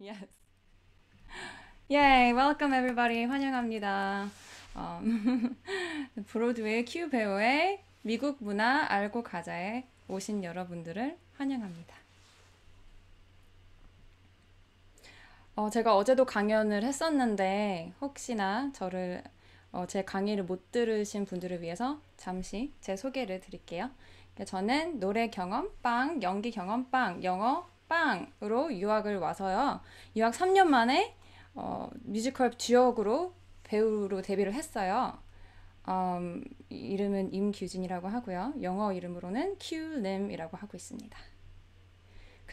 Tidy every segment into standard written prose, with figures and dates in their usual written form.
Yes. Yay, welcome everybody. 환영합니다. 브로드웨이 큐 배우의 미국 문화 알고 가자에 오신 여러분들을 환영합니다. 제가 어제도 강연을 했었는데 혹시나 제 강의를 못 들으신 분들을 위해서 잠시 제 소개를 드릴게요. 저는 노래 경험 빵, 연기 경험 빵, 영어 빵으로 유학을 와서요. 유학 3년 만에 뮤지컬 주역으로 배우로 데뷔를 했어요. 이름은 임규진이라고 하고요. 영어 이름으로는 큐림이라고 하고 있습니다.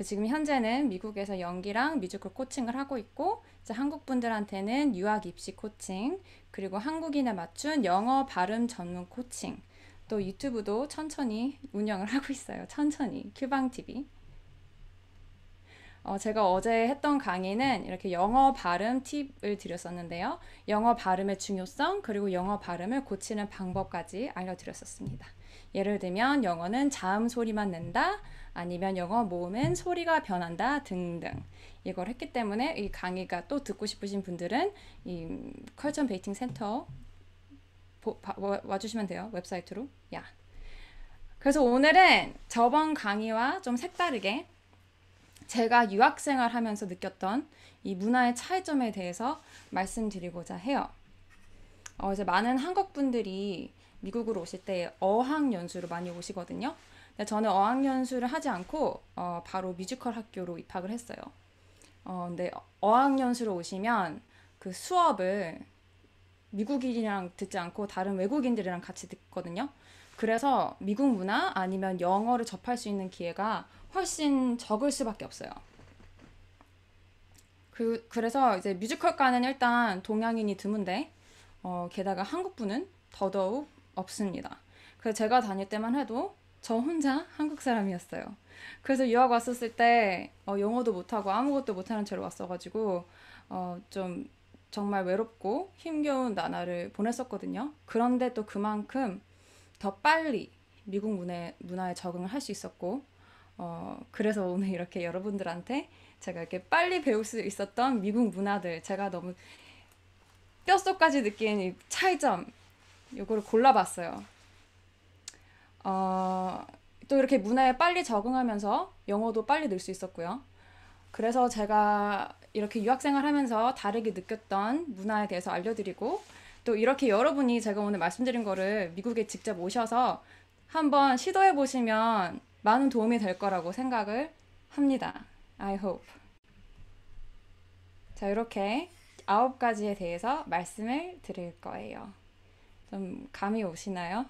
지금 현재는 미국에서 연기랑 뮤지컬 코칭을 하고 있고, 이제 한국 분들한테는 유학 입시 코칭, 그리고 한국인에 맞춘 영어 발음 전문 코칭, 또 유튜브도 천천히 운영을 하고 있어요. 천천히. 큐방TV. 제가 어제 했던 강의는 이렇게 영어 발음 팁을 드렸었는데요. 영어 발음의 중요성, 그리고 영어 발음을 고치는 방법까지 알려드렸었습니다. 예를 들면 영어는 자음 소리만 낸다, 아니면 영어 모음은 소리가 변한다 등등. 이걸 했기 때문에 이 강의가 또 듣고 싶으신 분들은 이 컬처 베이팅 센터 와주시면 돼요. 웹사이트로. 야. 그래서 오늘은 저번 강의와 좀 색다르게 제가 유학생활 하면서 느꼈던 이 문화의 차이점에 대해서 말씀드리고자 해요. 이제 많은 한국 분들이 미국으로 오실 때 어학연수로 많이 오시거든요. 근데 저는 어학연수를 하지 않고 바로 뮤지컬 학교로 입학을 했어요. 근데 어학연수로 오시면 그 수업을 미국인이랑 듣지 않고 다른 외국인들이랑 같이 듣거든요. 그래서 미국 문화 아니면 영어를 접할 수 있는 기회가 훨씬 적을 수밖에 없어요. 그래서 이제 뮤지컬과는 일단 동양인이 드문데 게다가 한국분은 더더욱 없습니다. 그래서 제가 다닐 때만 해도 저 혼자 한국 사람이었어요. 그래서 유학 왔었을 때 영어도 못하고 아무것도 못하는 채로 왔어가지고 좀 정말 외롭고 힘겨운 나날을 보냈었거든요. 그런데 또 그만큼 더 빨리 미국 문화에 적응을 할 수 있었고 그래서 오늘 이렇게 여러분들한테 제가 이렇게 빨리 배울 수 있었던 미국 문화들, 제가 너무 뼛속까지 느낀 이 차이점, 이거를 골라봤어요. 또 이렇게 문화에 빨리 적응하면서 영어도 빨리 늘 수 있었고요. 그래서 제가 이렇게 유학생활 하면서 다르게 느꼈던 문화에 대해서 알려드리고, 또 이렇게 여러분이 제가 오늘 말씀드린 거를 미국에 직접 오셔서 한번 시도해 보시면 많은 도움이 될 거라고 생각을 합니다. I hope. 자, 이렇게 9가지에 대해서 말씀을 드릴 거예요. 좀 감이 오시나요?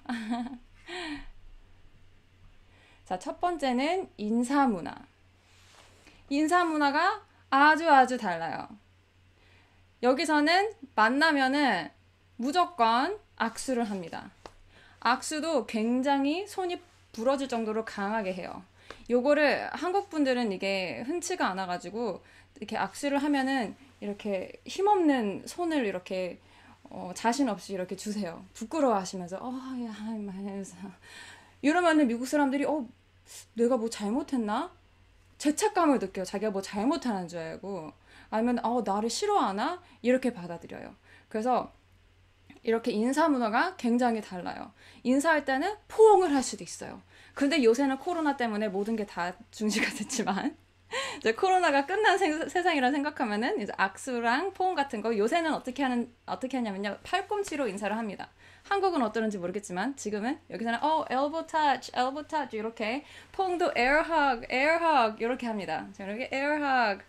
자, 첫 번째는 인사문화. 인사문화가 아주 달라요. 여기서는 만나면은 무조건 악수를 합니다. 악수도 굉장히 손이 부러질 정도로 강하게 해요. 요거를 한국 분들은 이게 흔치가 않아가지고 이렇게 악수를 하면은 이렇게 힘없는 손을 이렇게 자신 없이 이렇게 주세요. 부끄러워하시면서 야, 하면서 이러면은 미국 사람들이 내가 뭐 잘못했나? 죄책감을 느껴요. 자기가 뭐 잘못하는 줄 알고, 아니면 나를 싫어하나? 이렇게 받아들여요. 그래서 이렇게 인사 문화가 굉장히 달라요. 인사할 때는 포옹을 할 수도 있어요. 근데 요새는 코로나 때문에 모든 게 다 중지가 됐지만 이제 코로나가 끝난 세상이라 생각하면은 이제 악수랑 포옹 같은 거 요새는 어떻게 하냐면요, 팔꿈치로 인사를 합니다. 한국은 어떠는지 모르겠지만 지금은 여기서는 elbow touch 이렇게, 포옹도 air hug 이렇게 합니다. 자, 이렇게 air hug.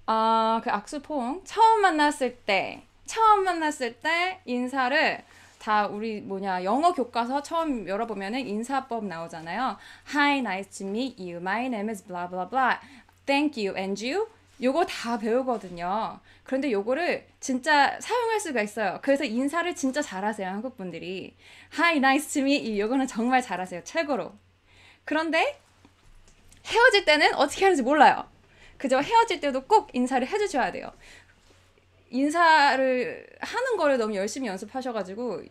그 악수 포옹 처음 만났을 때 인사를 다 우리 영어 교과서 처음 열어보면은 인사법 나오잖아요. Hi, nice to meet you. My name is blah blah blah. Thank you and you. 요거 다 배우거든요. 그런데 요거를 진짜 사용할 수가 있어요. 그래서 인사를 진짜 잘하세요, 한국 분들이. Hi, nice to meet you. 요거는 정말 잘하세요, 최고로. 그런데 헤어질 때는 어떻게 하는지 몰라요. 그죠? 헤어질 때도 꼭 인사를 해주셔야 돼요. 인사를 하는 거를 너무 열심히 연습하셔가지고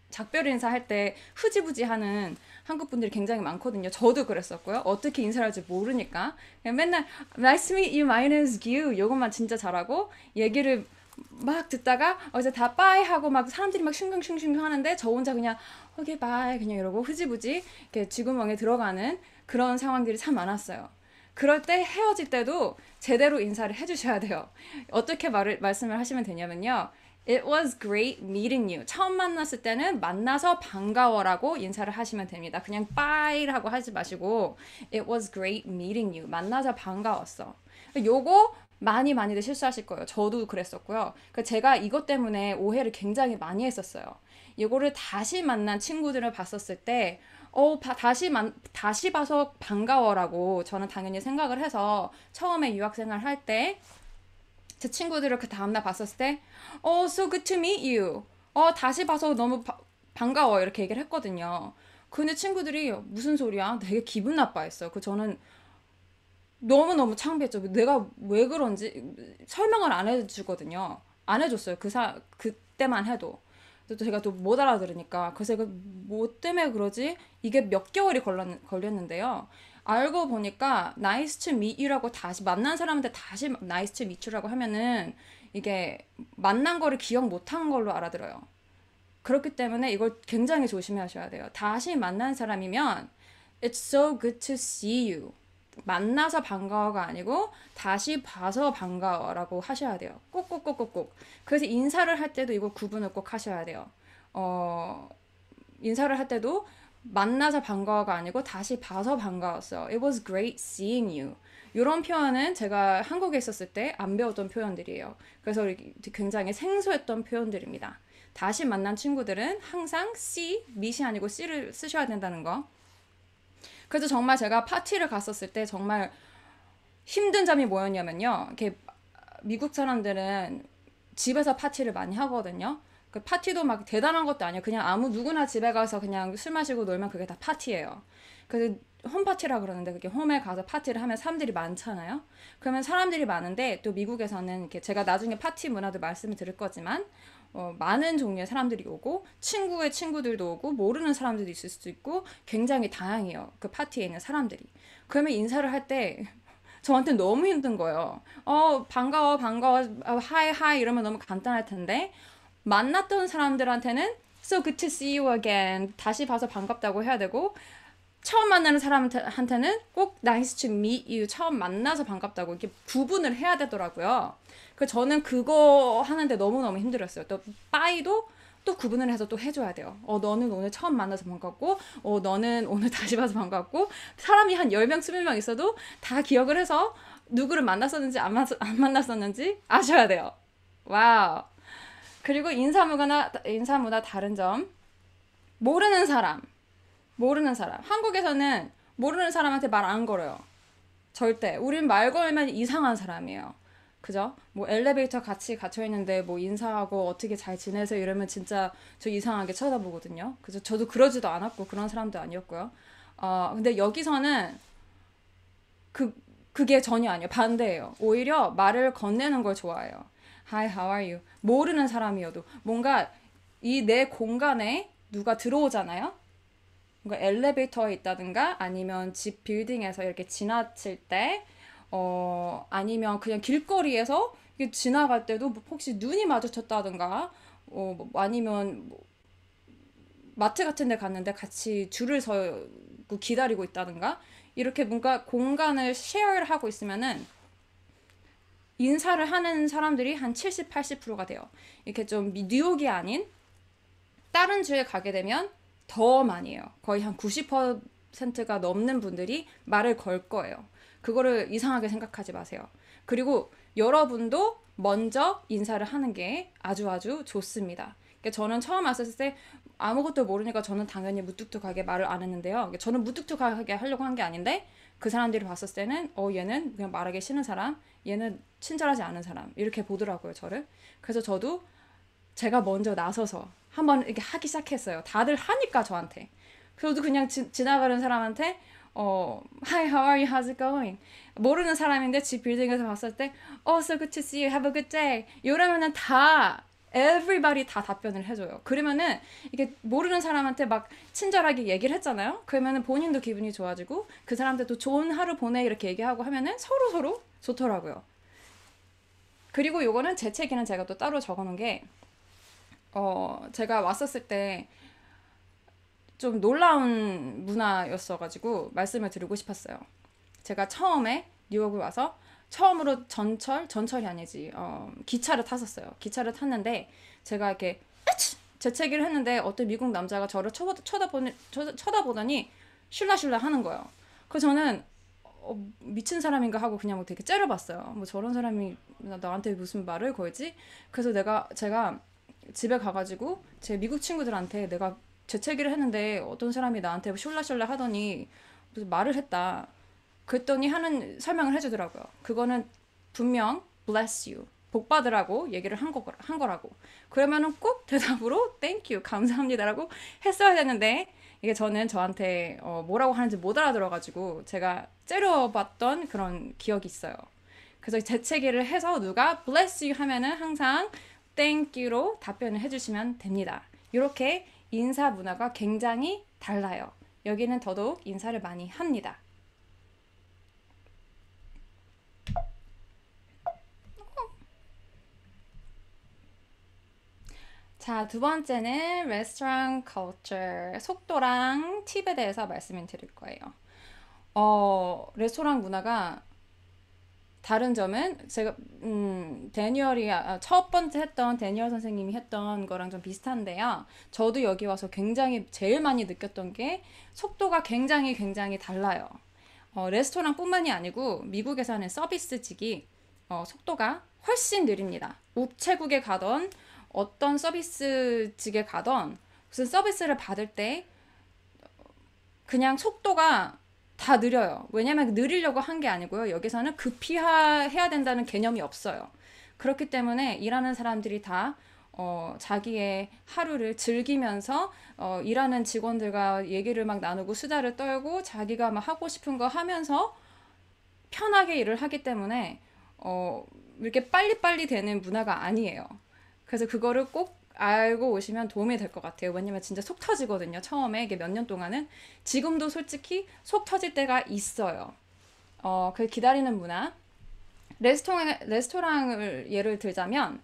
작별 인사할 때 흐지부지 하는 한국 분들이 굉장히 많거든요. 저도 그랬었고요. 어떻게 인사를 할지 모르니까 그냥 맨날 Nice to meet you, my name is Gyu 이것만 진짜 잘하고 얘기를 막 듣다가 이제 다 빠이 하고 막 사람들이 막 슝슝슝슝 하는데 저 혼자 그냥 오케이 바이 그냥 이러고 흐지부지 이렇게 쥐구멍에 들어가는 그런 상황들이 참 많았어요. 그럴 때 헤어질 때도 제대로 인사를 해주셔야 돼요. 어떻게 말씀을 하시면 되냐면요. It was great meeting you. 처음 만났을 때는 만나서 반가워라고 인사를 하시면 됩니다. 그냥 빠이라고 하지 마시고 It was great meeting you. 만나서 반가웠어. 요거 많이들 실수하실 거예요. 저도 그랬었고요. 제가 이것 때문에 오해를 굉장히 많이 했었어요. 이거를 다시 만난 친구들을 봤었을 때 다시 봐서 반가워라고 저는 당연히 생각을 해서 처음에 유학생활 할 때 제 친구들을 그 다음날 봤었을 때 so good to meet you. 다시 봐서 너무 반가워 이렇게 얘기를 했거든요. 근데 친구들이 무슨 소리야? 되게 기분 나빠했어요. 저는 너무너무 창피했죠. 내가 왜 그런지 설명을 안 해주거든요. 안 해줬어요. 그때만 해도. 또 제가 또 못 알아들으니까. 그래서 이거 뭐 때문에 그러지? 이게 몇 개월이 걸렸는데요. 알고 보니까 nice to meet you라고 다시 만난 사람한테 다시 nice to meet you라고 하면은 이게 만난 거를 기억 못한 걸로 알아들어요. 그렇기 때문에 이걸 굉장히 조심하셔야 돼요. 다시 만난 사람이면 It's so good to see you. 만나서 반가워가 아니고 다시 봐서 반가워라고 하셔야 돼요. 꼭꼭꼭꼭꼭. 그래서 인사를 할 때도 이거 구분을 꼭 하셔야 돼요. 인사를 할 때도 만나서 반가워가 아니고 다시 봐서 반가웠어요. It was great seeing you. 이런 표현은 제가 한국에 있었을 때 안 배웠던 표현들이에요. 그래서 굉장히 생소했던 표현들입니다. 다시 만난 친구들은 항상 see, meet이 아니고 see를 쓰셔야 된다는 거. 그래서 정말 제가 파티를 갔었을 때 정말 힘든 점이 뭐였냐면요. 이렇게 미국 사람들은 집에서 파티를 많이 하거든요. 그 파티도 막 대단한 것도 아니에요. 그냥 아무 누구나 집에 가서 그냥 술 마시고 놀면 그게 다 파티예요. 그래서 홈파티라 그러는데 그게 홈에 가서 파티를 하면 사람들이 많잖아요. 그러면 사람들이 많은데 또 미국에서는 이렇게 제가 나중에 파티 문화도 말씀을 드릴 거지만 많은 종류의 사람들이 오고 친구의 친구들도 오고 모르는 사람들도 있을 수도 있고 굉장히 다양해요. 그 파티에 있는 사람들이. 그러면 인사를 할 때 저한테 너무 힘든 거예요. 반가워 하이 이러면 너무 간단할 텐데 만났던 사람들한테는 so good to see you again 다시 봐서 반갑다고 해야 되고 처음 만나는 사람한테는 꼭 nice to meet you 처음 만나서 반갑다고 이렇게 구분을 해야 되더라고요. 그래서 저는 그거 하는데 너무너무 힘들었어요. 또 빠이도 또 구분을 해서 또 해줘야 돼요. 너는 오늘 처음 만나서 반갑고 너는 오늘 다시 봐서 반갑고 사람이 한 10명 20명 있어도 다 기억을 해서 누구를 만났었는지 안 만났었는지 아셔야 돼요. 와우. 그리고 인사 문화 다른 점 모르는 사람 한국에서는 모르는 사람한테 말 안 걸어요. 절대. 우린 말 걸면 이상한 사람이에요. 그죠? 뭐 엘리베이터 같이 갇혀있는데 뭐 인사하고 어떻게 잘 지내세요 이러면 진짜 저 이상하게 쳐다보거든요. 그래서 저도 그러지도 않았고 그런 사람도 아니었고요. 근데 여기서는 그게 전혀 아니에요. 반대예요. 오히려 말을 건네는 걸 좋아해요. Hi, how are you? 모르는 사람이어도 뭔가 이 내 공간에 누가 들어오잖아요. 뭔가 엘리베이터에 있다든가 아니면 집 빌딩에서 이렇게 지나칠 때 아니면 그냥 길거리에서 지나갈 때도 혹시 눈이 마주쳤다든가 아니면 마트 같은 데 갔는데 같이 줄을 서고 기다리고 있다든가 이렇게 뭔가 공간을 쉐어를 하고 있으면은 인사를 하는 사람들이 한 70, 80%가 돼요. 이렇게 좀 뉴욕이 아닌 다른 주에 가게 되면 더 많이 해요. 거의 한 90%가 넘는 분들이 말을 걸 거예요. 그거를 이상하게 생각하지 마세요. 그리고 여러분도 먼저 인사를 하는 게 아주 좋습니다. 그러니까 저는 처음 왔을 때 아무것도 모르니까 저는 당연히 무뚝뚝하게 말을 안 했는데요. 그러니까 저는 무뚝뚝하게 하려고 한 게 아닌데 그 사람들이 봤을 때는 얘는 그냥 말하기 싫은 사람, 얘는 친절하지 않은 사람 이렇게 보더라고요, 저를. 그래서 저도 제가 먼저 나서서 한번 이렇게 하기 시작했어요. 다들 하니까 저한테. 그래도 그냥 지나가는 사람한테 Hi, how are you? How's it going? 모르는 사람인데 집 빌딩에서 봤을 때 so good to see you. Have a good day. 이러면은 다 everybody 다 답변을 해줘요. 그러면은 이게 모르는 사람한테 막 친절하게 얘기를 했잖아요. 그러면은 본인도 기분이 좋아지고 그 사람들도 좋은 하루 보내 이렇게 얘기하고 하면은 서로 좋더라고요. 그리고 요거는 재채기는 제가 또 따로 적어놓은 게 제가 왔었을 때 좀 놀라운 문화였어가지고 말씀을 드리고 싶었어요. 제가 처음에 뉴욕을 와서 처음으로 전철이 아니지 기차를 탔었어요. 기차를 탔는데 제가 이렇게 재채기를 했는데 어떤 미국 남자가 저를 쳐다보더니 슐라슐라 하는 거예요. 그래서 저는 미친 사람인가 하고 그냥 뭐 되게 째려봤어요. 뭐 저런 사람이 나한테 무슨 말을 걸지? 그래서 제가 집에 가가지고 제 미국 친구들한테 내가 재채기를 했는데 어떤 사람이 나한테 슐라슐라 하더니 무슨 말을 했다. 그랬더니 하는 설명을 해주더라고요. 그거는 분명 bless you, 복 받으라고 얘기를 한 거라고. 그러면은 꼭 대답으로 thank you, 감사합니다라고 했어야 되는데 이게 저는 저한테 뭐라고 하는지 못 알아들어가지고 제가 째려봤던 그런 기억이 있어요. 그래서 재채기를 해서 누가 bless you 하면은 항상 thank you로 답변을 해주시면 됩니다. 이렇게 인사 문화가 굉장히 달라요. 여기는 더더욱 인사를 많이 합니다. 자, 두 번째는 restaurant culture, 속도랑 팁에 대해서 말씀을 드릴 거예요. 레스토랑 문화가 다른 점은 제가 데니얼이 첫 번째 했던 데니얼 선생님이 했던 거랑 좀 비슷한데요. 저도 여기 와서 굉장히 제일 많이 느꼈던 게 속도가 굉장히 달라요. 레스토랑뿐만이 아니고 미국에서는 서비스직이 속도가 훨씬 느립니다. 우체국에 가던 어떤 서비스직에 가던 무슨 서비스를 받을 때 그냥 속도가 다 느려요. 왜냐면 느리려고 한 게 아니고요. 여기서는 급히해야 된다는 개념이 없어요. 그렇기 때문에 일하는 사람들이 다 자기의 하루를 즐기면서 일하는 직원들과 얘기를 막 나누고 수다를 떨고 자기가 막 하고 싶은 거 하면서 편하게 일을 하기 때문에 이렇게 빨리빨리 되는 문화가 아니에요. 그래서 그거를 꼭 알고 오시면 도움이 될 것 같아요. 왜냐면 진짜 속 터지거든요. 처음에 이게 몇 년 동안은. 지금도 솔직히 속 터질 때가 있어요. 그 기다리는 문화. 레스토랑을 예를 들자면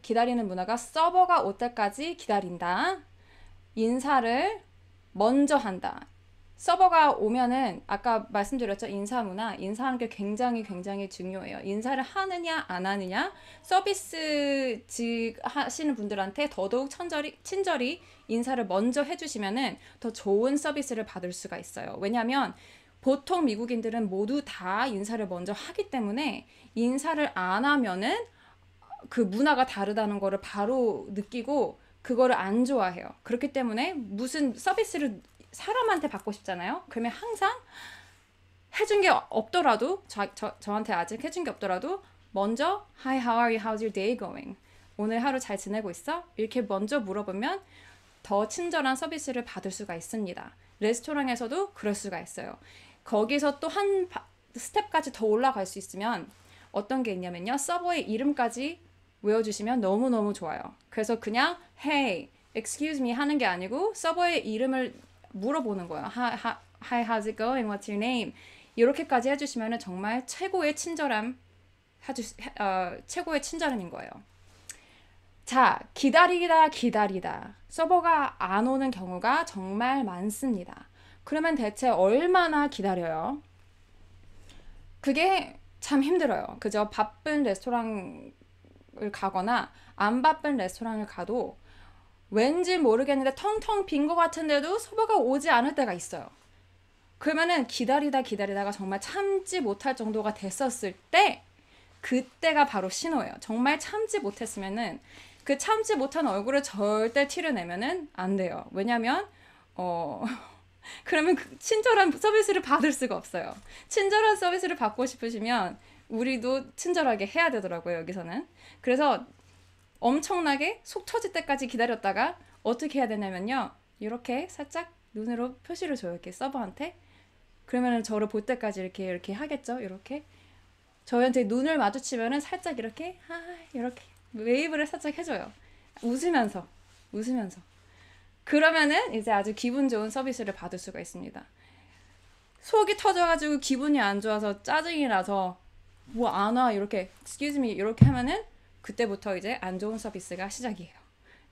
기다리는 문화가 서버가 올 때까지 기다린다. 인사를 먼저 한다. 서버가 오면은 아까 말씀드렸죠. 인사 문화. 인사하는 게 굉장히 중요해요. 인사를 하느냐 안 하느냐. 서비스직 하시는 분들한테 더더욱 친절히 인사를 먼저 해주시면은 더 좋은 서비스를 받을 수가 있어요. 왜냐하면 보통 미국인들은 모두 다 인사를 먼저 하기 때문에 인사를 안 하면은 그 문화가 다르다는 거를 바로 느끼고 그거를 안 좋아해요. 그렇기 때문에 무슨 서비스를 사람한테 받고 싶잖아요. 그러면 항상 해준 게 없더라도 저한테 아직 해준 게 없더라도 먼저 Hi, how are you? How's your day going? 오늘 하루 잘 지내고 있어? 이렇게 먼저 물어보면 더 친절한 서비스를 받을 수가 있습니다. 레스토랑에서도 그럴 수가 있어요. 거기서 또 한 스텝까지 더 올라갈 수 있으면 어떤 게 있냐면요. 서버의 이름까지 외워주시면 너무너무 좋아요. 그래서 그냥 Hey, excuse me 하는 게 아니고 서버의 이름을 물어보는 거예요. Hi, how's it going? What's your name? 이렇게까지 해주시면 정말 최고의 최고의 친절함인 거예요. 자, 기다리다. 서버가 안 오는 경우가 정말 많습니다. 그러면 대체 얼마나 기다려요? 그게 참 힘들어요. 그죠? 바쁜 레스토랑을 가거나 안 바쁜 레스토랑을 가도 왠지 모르겠는데 텅텅 빈 것 같은데도 서버가 오지 않을 때가 있어요. 그러면은 기다리다가 정말 참지 못할 정도가 됐었을 때 그때가 바로 신호예요. 정말 참지 못했으면은 그 참지 못한 얼굴을 절대 티를 내면은 안 돼요. 왜냐면 그러면 친절한 서비스를 받을 수가 없어요. 친절한 서비스를 받고 싶으시면 우리도 친절하게 해야 되더라고요. 여기서는. 그래서 엄청나게 속 터질 때까지 기다렸다가 어떻게 해야 되냐면요. 이렇게 살짝 눈으로 표시를 줘요. 이렇게 서버한테. 그러면은 저를 볼 때까지 이렇게 하겠죠. 이렇게. 저희한테 눈을 마주치면은 살짝 이렇게 웨이브를 살짝 해줘요. 웃으면서. 웃으면서. 그러면은 이제 아주 기분 좋은 서비스를 받을 수가 있습니다. 속이 터져가지고 기분이 안 좋아서 짜증이 나서 뭐 안 와 이렇게 excuse me 이렇게 하면은 그때부터 이제 안 좋은 서비스가 시작이에요.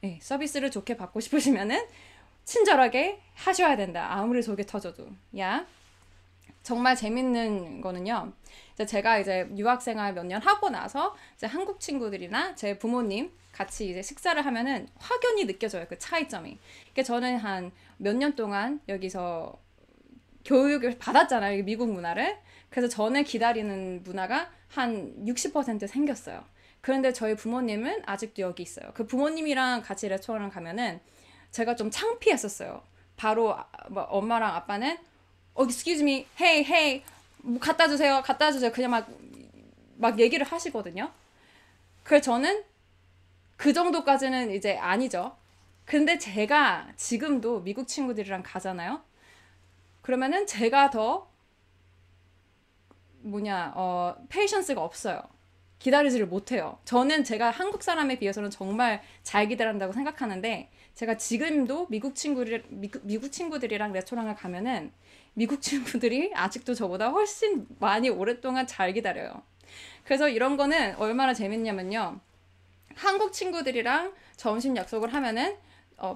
네, 서비스를 좋게 받고 싶으시면은 친절하게 하셔야 된다. 아무리 속이 터져도. 야. 정말 재밌는 거는요. 이제 제가 이제 유학생활 몇 년 하고 나서 이제 한국 친구들이나 제 부모님 같이 이제 식사를 하면은 확연히 느껴져요. 그 차이점이. 그러니까 저는 한 몇 년 동안 여기서 교육을 받았잖아요. 미국 문화를. 그래서 저는 기다리는 문화가 한 60% 생겼어요. 그런데 저희 부모님은 아직도 여기 있어요. 그 부모님이랑 같이 레스토랑 가면은 제가 좀 창피했었어요. 바로 엄마랑 아빠는 excuse me, hey, hey, 뭐 갖다 주세요, 갖다 주세요. 그냥 막 얘기를 하시거든요. 그래서 저는 그 정도까지는 이제 아니죠. 근데 제가 지금도 미국 친구들이랑 가잖아요. 그러면은 제가 더 페이션스가 없어요. 기다리지를 못해요. 저는 제가 한국 사람에 비해서는 정말 잘 기다린다고 생각하는데 제가 지금도 미국 친구들이랑 레스토랑을 가면은 미국 친구들이 아직도 저보다 훨씬 많이 오랫동안 잘 기다려요. 그래서 이런 거는 얼마나 재밌냐면요. 한국 친구들이랑 점심 약속을 하면은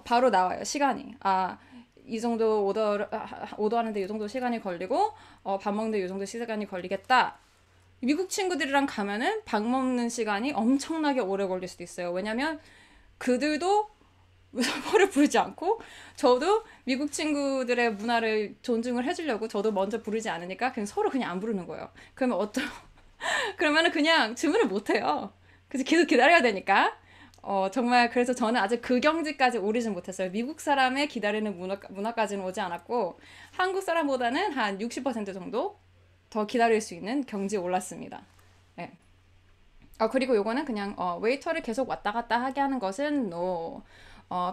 바로 나와요. 시간이. 이 정도 오더하는데 이 정도 시간이 걸리고 밥 먹는데 이 정도 시간이 걸리겠다. 미국 친구들이랑 가면은 밥 먹는 시간이 엄청나게 오래 걸릴 수도 있어요. 왜냐면 그들도 서로를 부르지 않고 저도 미국 친구들의 문화를 존중을 해주려고 저도 먼저 부르지 않으니까 그냥 서로 그냥 안 부르는 거예요. 그러면은 그냥 주문을 못 해요. 그래서 계속 기다려야 되니까. 정말 그래서 저는 아직 그 경지까지 오르진 못했어요. 미국 사람의 기다리는 문화까지는 오지 않았고 한국 사람보다는 한 60% 정도 더 기다릴 수 있는 경지에 올랐습니다. 네. 그리고 요거는 그냥 웨이터를 계속 왔다 갔다 하게 하는 것은 no.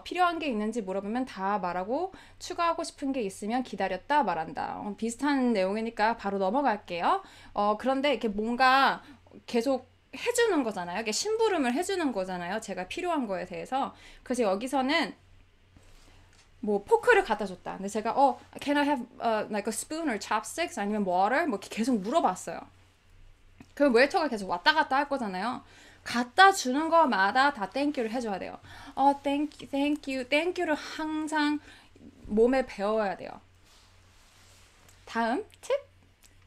필요한 게 있는지 물어보면 다 말하고 추가하고 싶은 게 있으면 기다렸다 말한다. 비슷한 내용이니까 바로 넘어갈게요. 그런데 이렇게 뭔가 계속 해주는 거잖아요. 이게 심부름을 해주는 거잖아요. 제가 필요한 거에 대해서. 그래서 여기서는 뭐 포크를 갖다 줬다. 근데 제가 can I have like a spoon or chopsticks 아니면 water 뭐 이렇게 계속 물어봤어요. 그럼 웨이터가 계속 왔다 갔다 할 거잖아요. 갖다 주는 거마다 다 땡큐를 해줘야 돼요. 땡큐를 항상 몸에 배워야 돼요. 다음 팁.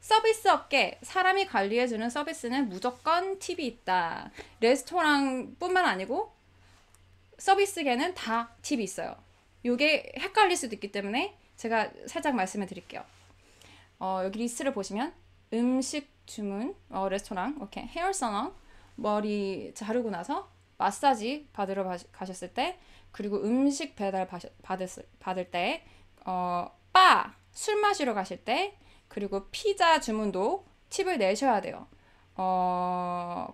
서비스 업계, 사람이 관리해주는 서비스는 무조건 팁이 있다. 레스토랑 뿐만 아니고 서비스계는 다 팁이 있어요. 이게 헷갈릴 수도 있기 때문에 제가 살짝 말씀을 드릴게요. 여기 리스트를 보시면 음식 주문, 레스토랑, 오케이, 헤어 살롱, 머리 자르고 나서 마사지 받으러 가셨을 때, 그리고 음식 배달 받을 때, 바, 술 마시러 가실 때, 그리고 피자 주문도 팁을 내셔야 돼요.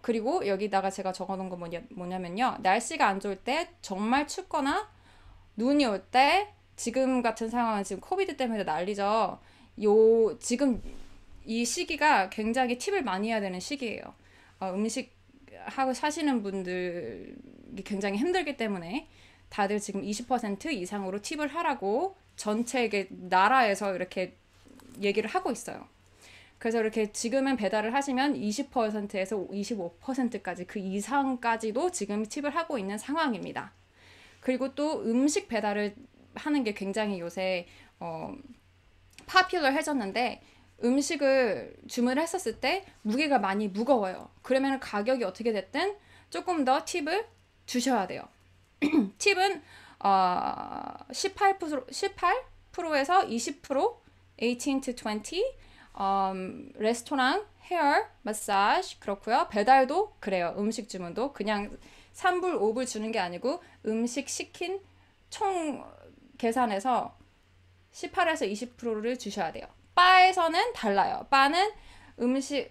그리고 여기다가 제가 적어놓은 거 뭐냐면요. 날씨가 안 좋을 때, 정말 춥거나 눈이 올 때, 지금 같은 상황은 지금 코비드 때문에 난리죠. 지금 이 시기가 굉장히 팁을 많이 해야 되는 시기예요. 음식 하고 사시는 분들이 굉장히 힘들기 때문에 다들 지금 20% 이상으로 팁을 하라고 전체 나라에서 이렇게 얘기를 하고 있어요. 그래서 이렇게 지금은 배달을 하시면 20%에서 25%까지 그 이상까지도 지금 팁을 하고 있는 상황입니다. 그리고 또 음식 배달을 하는 게 굉장히 요새 파퓰러해졌는데 음식을 주문을 했었을 때 무게가 많이 무거워요. 그러면 가격이 어떻게 됐든 조금 더 팁을 주셔야 돼요. 팁은 18%에서 20%, 18 to 20, 레스토랑, 헤어, 마사지 그렇고요. 배달도 그래요. 음식 주문도 그냥 3불, 5불 주는 게 아니고 음식 시킨 총 계산해서 18에서 20%를 주셔야 돼요. 바에서는 달라요. 바는 음료수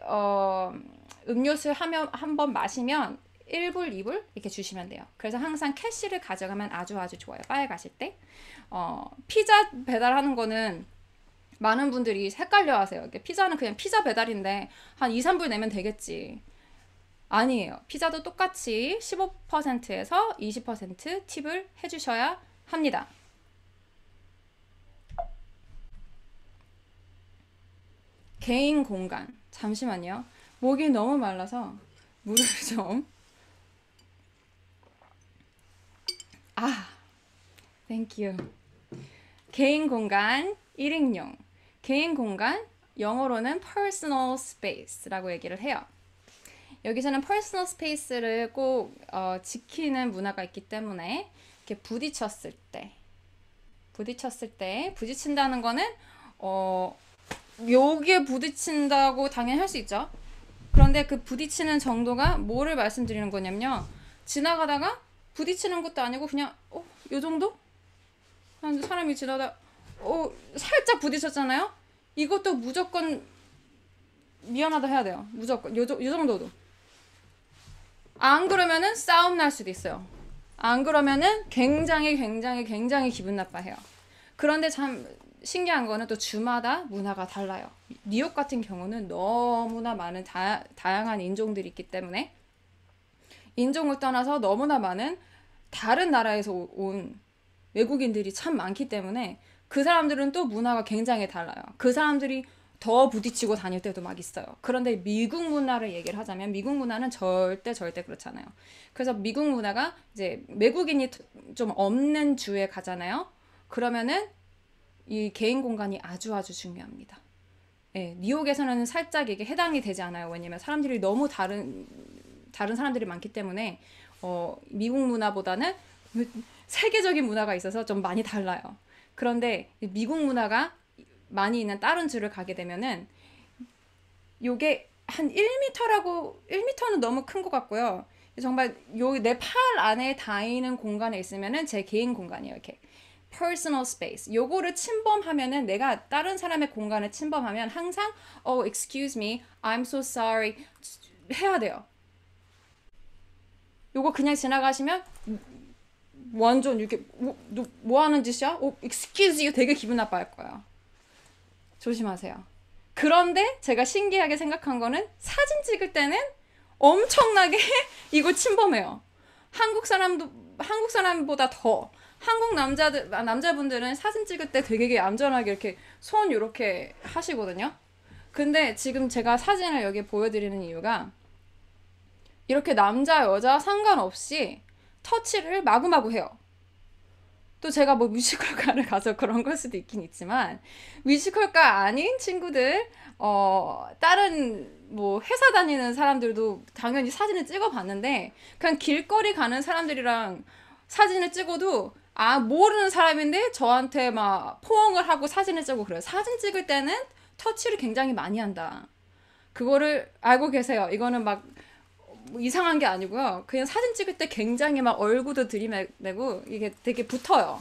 한 번 마시면 1불, 2불 이렇게 주시면 돼요. 그래서 항상 캐시를 가져가면 아주 좋아요. 바에 가실 때. 피자 배달하는 거는 많은 분들이 헷갈려 하세요. 피자는 그냥 피자 배달인데 한 2, 3불 내면 되겠지. 아니에요. 피자도 똑같이 15%에서 20% 팁을 해주셔야 합니다. 개인 공간. 잠시만요. 목이 너무 말라서 물을 좀. Thank you. 개인 공간 1인용. 개인 공간 영어로는 personal space라고 얘기를 해요. 여기서는 personal space를 꼭 지키는 문화가 있기 때문에 이렇게 부딪혔을 때 부딪힌다는 거는 여기에 부딪힌다고 당연히 할 수 있죠. 그런데 그 부딪히는 정도가 뭐를 말씀드리는 거냐면요. 지나가다가 부딪히는 것도 아니고 그냥 요 정도? 한 사람이 지나다 살짝 부딪혔잖아요. 이것도 무조건 미안하다 해야 돼요. 무조건 요 정도도. 안 그러면은 싸움 날 수도 있어요. 안 그러면은 굉장히 기분 나빠해요. 그런데 참 신기한 거는 또 주마다 문화가 달라요. 뉴욕 같은 경우는 너무나 많은 다양한 인종들이 있기 때문에 인종을 떠나서 너무나 많은 다른 나라에서 온 외국인들이 참 많기 때문에 그 사람들은 또 문화가 굉장히 달라요. 그 사람들이 더 부딪히고 다닐 때도 막 있어요. 그런데 미국 문화를 얘기를 하자면 미국 문화는 절대 그렇잖아요. 그래서 미국 문화가 이제 외국인이 좀 없는 주에 가잖아요. 그러면은 이 개인 공간이 아주 중요합니다. 예, 뉴욕에서는 살짝 이게 해당이 되지 않아요. 왜냐면 사람들이 너무 다른 사람들이 많기 때문에 미국 문화보다는 세계적인 문화가 있어서 좀 많이 달라요. 그런데 미국 문화가 많이 있는 다른 주를 가게 되면은 요게 한 1m는 너무 큰 것 같고요. 정말 요 내 팔 안에 닿이는 공간에 있으면은 제 개인 공간이에요. 이렇게 personal space. 요거를 침범하면은 내가 다른 사람의 공간을 침범하면 항상 excuse me, I'm so sorry 해야 돼요. 요거 그냥 지나가시면 완전 이렇게 뭐 하는 짓이야? excuse you 되게 기분 나빠할 거예요. 조심하세요. 그런데 제가 신기하게 생각한 거는 사진 찍을 때는 엄청나게 이거 침범해요. 한국 사람보다 더 한국 남자분들은 사진 찍을 때 되게 얌전하게 이렇게 손 이렇게 하시거든요. 근데 지금 제가 사진을 여기 보여드리는 이유가 이렇게 남자 여자 상관없이 터치를 마구마구 해요. 또 제가 뭐 뮤지컬가를 가서 그런 걸 수도 있긴 있지만 뮤지컬가 아닌 친구들 다른 뭐 회사 다니는 사람들도 당연히 사진을 찍어봤는데 그냥 길거리 가는 사람들이랑 사진을 찍어도 모르는 사람인데 저한테 막 포옹을 하고 사진을 찍고 그래요. 사진 찍을 때는 터치를 굉장히 많이 한다. 그거를 알고 계세요. 이거는 막 이상한 게 아니고요. 그냥 사진 찍을 때 굉장히 막 얼굴도 들이대고 이게 되게 붙어요.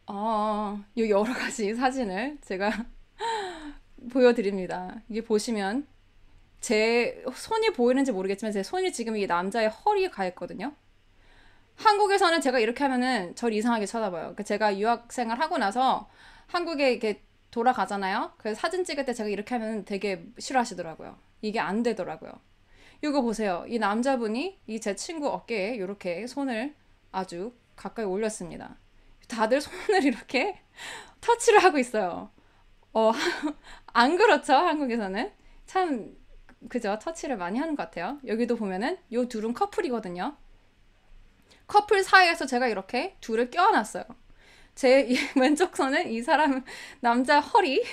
요 여러 가지 사진을 제가 보여드립니다. 이게 보시면 제 손이 보이는지 모르겠지만 제 손이 지금 이 남자의 허리에 가 있거든요. 한국에서는 제가 이렇게 하면은 저를 이상하게 쳐다봐요. 그러니까 제가 유학생활 하고 나서 한국에 이렇게 돌아가잖아요. 그래서 사진 찍을 때 제가 이렇게 하면 되게 싫어하시더라고요. 이게 안 되더라고요. 이거 보세요. 이 남자분이 이 제 친구 어깨에 이렇게 손을 아주 가까이 올렸습니다. 다들 손을 이렇게 터치를 하고 있어요. 안 그렇죠? 한국에서는 참 그죠? 터치를 많이 하는 것 같아요. 여기도 보면은 요 둘은 커플이거든요. 커플 사이에서 제가 이렇게 둘을 껴안았어요. 제 왼쪽 손은 이 사람 남자 허리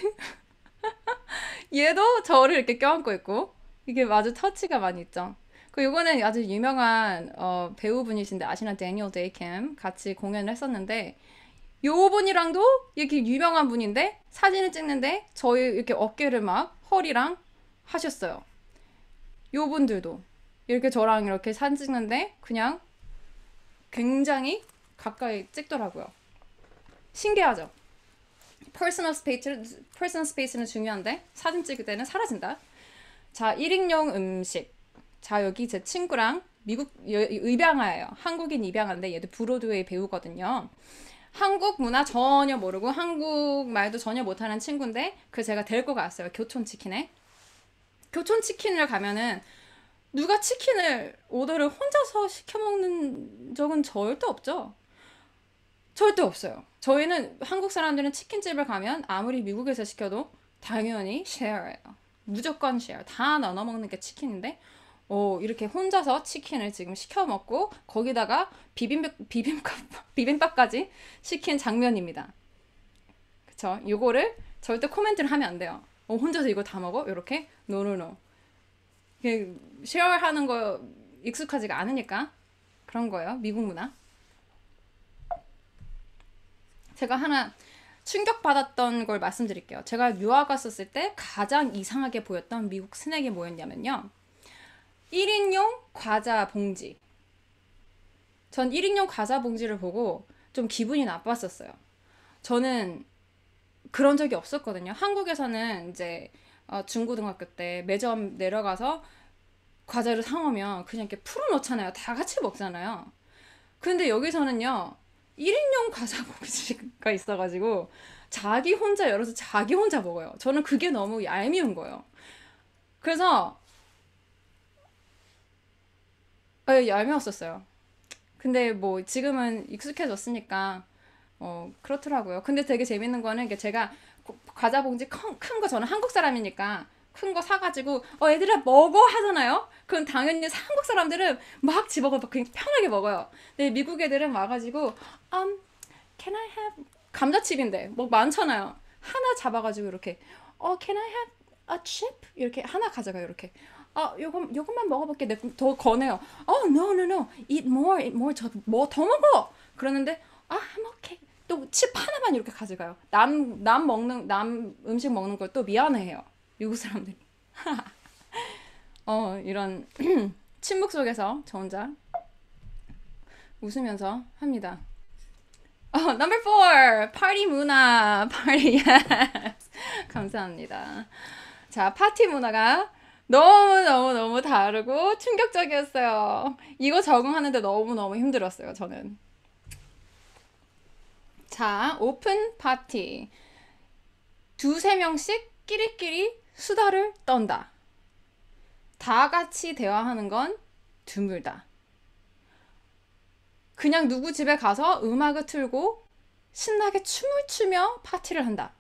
얘도 저를 이렇게 껴안고 있고 이게 아주 터치가 많이 있죠. 이거는 아주 유명한 배우분이신데 아시나 데니얼 데이캠 같이 공연을 했었는데 요 분이랑도 이렇게 유명한 분인데 사진을 찍는데 저희 이렇게 어깨를 막 허리랑 하셨어요. 요 분들도 이렇게 저랑 이렇게 사진 찍는데 그냥 굉장히 가까이 찍더라고요. 신기하죠? 퍼스널 스페이스는 중요한데 사진 찍을 때는 사라진다. 자, 1인용 음식. 자, 여기 제 친구랑 미국 입양아예요. 한국인 입양아인데 얘도 브로드웨이 배우거든요. 한국 문화 전혀 모르고 한국 말도 전혀 못하는 친구인데 그 제가 데리고 갔어요. 교촌치킨에. 교촌 치킨을 가면은 누가 치킨을 오더를 혼자서 시켜 먹는 적은 절대 없죠. 절대 없어요. 저희는 한국 사람들은 치킨집을 가면 아무리 미국에서 시켜도 당연히 쉐어예요. 무조건 쉐어. 다 나눠 먹는 게 치킨인데 이렇게 혼자서 치킨을 지금 시켜 먹고 거기다가 비빔밥까지 시킨 장면입니다. 그쵸? 이거를 절대 코멘트를 하면 안 돼요. 혼자서 이거 다 먹어? 이렇게? 노노노. 쉐어하는 거 익숙하지가 않으니까 그런 거예요. 미국 문화. 제가 하나 충격받았던 걸 말씀드릴게요. 제가 유학 갔었을 때 가장 이상하게 보였던 미국 스낵이 뭐였냐면요. 1인용 과자 봉지. 전 1인용 과자 봉지를 보고 좀 기분이 나빴었어요. 저는 그런 적이 없었거든요. 한국에서는 이제 중고등학교 때 매점 내려가서 과자를 사오면 그냥 이렇게 풀어놓잖아요. 다 같이 먹잖아요. 근데 여기서는요. 1인용 과자 봉지가 있어가지고 자기 혼자 열어서 자기 혼자 먹어요. 저는 그게 너무 얄미운 거예요. 그래서 얄미웠었어요. 근데 뭐 지금은 익숙해졌으니까 그렇더라고요. 근데 되게 재밌는 거는 이게 제가 과자 봉지 큰 거 저는 한국 사람이니까 큰 거 사가지고 애들아 먹어 하잖아요. 그럼 당연히 한국 사람들은 막 집어서 그냥 편하게 먹어요. 근데 미국 애들은 와가지고 can I have 감자칩인데 뭐 많잖아요. 하나 잡아가지고 이렇게 can I have a chip 이렇게 하나 가져가요. 이렇게 요것만 먹어볼게. 더 거네요. no no no eat more 저 뭐 더 먹어. 그러는데 I'm okay. 또 칩 하나만 이렇게 가져가요. 남 음식 먹는 걸 또 미안해해요. 미국 사람들이. 이런 침묵 속에서 저 혼자 웃으면서 합니다. number 4. 파티 문화. 파티. 감사합니다. 자, 파티 문화가 너무 다르고 충격적이었어요. 이거 적응하는데 너무 힘들었어요, 저는. 자, 오픈 파티. 2-3명씩 끼리끼리 수다를 떤다. 다 같이 대화하는 건 드물다. 그냥 누구 집에 가서 음악을 틀고 신나게 춤을 추며 파티를 한다.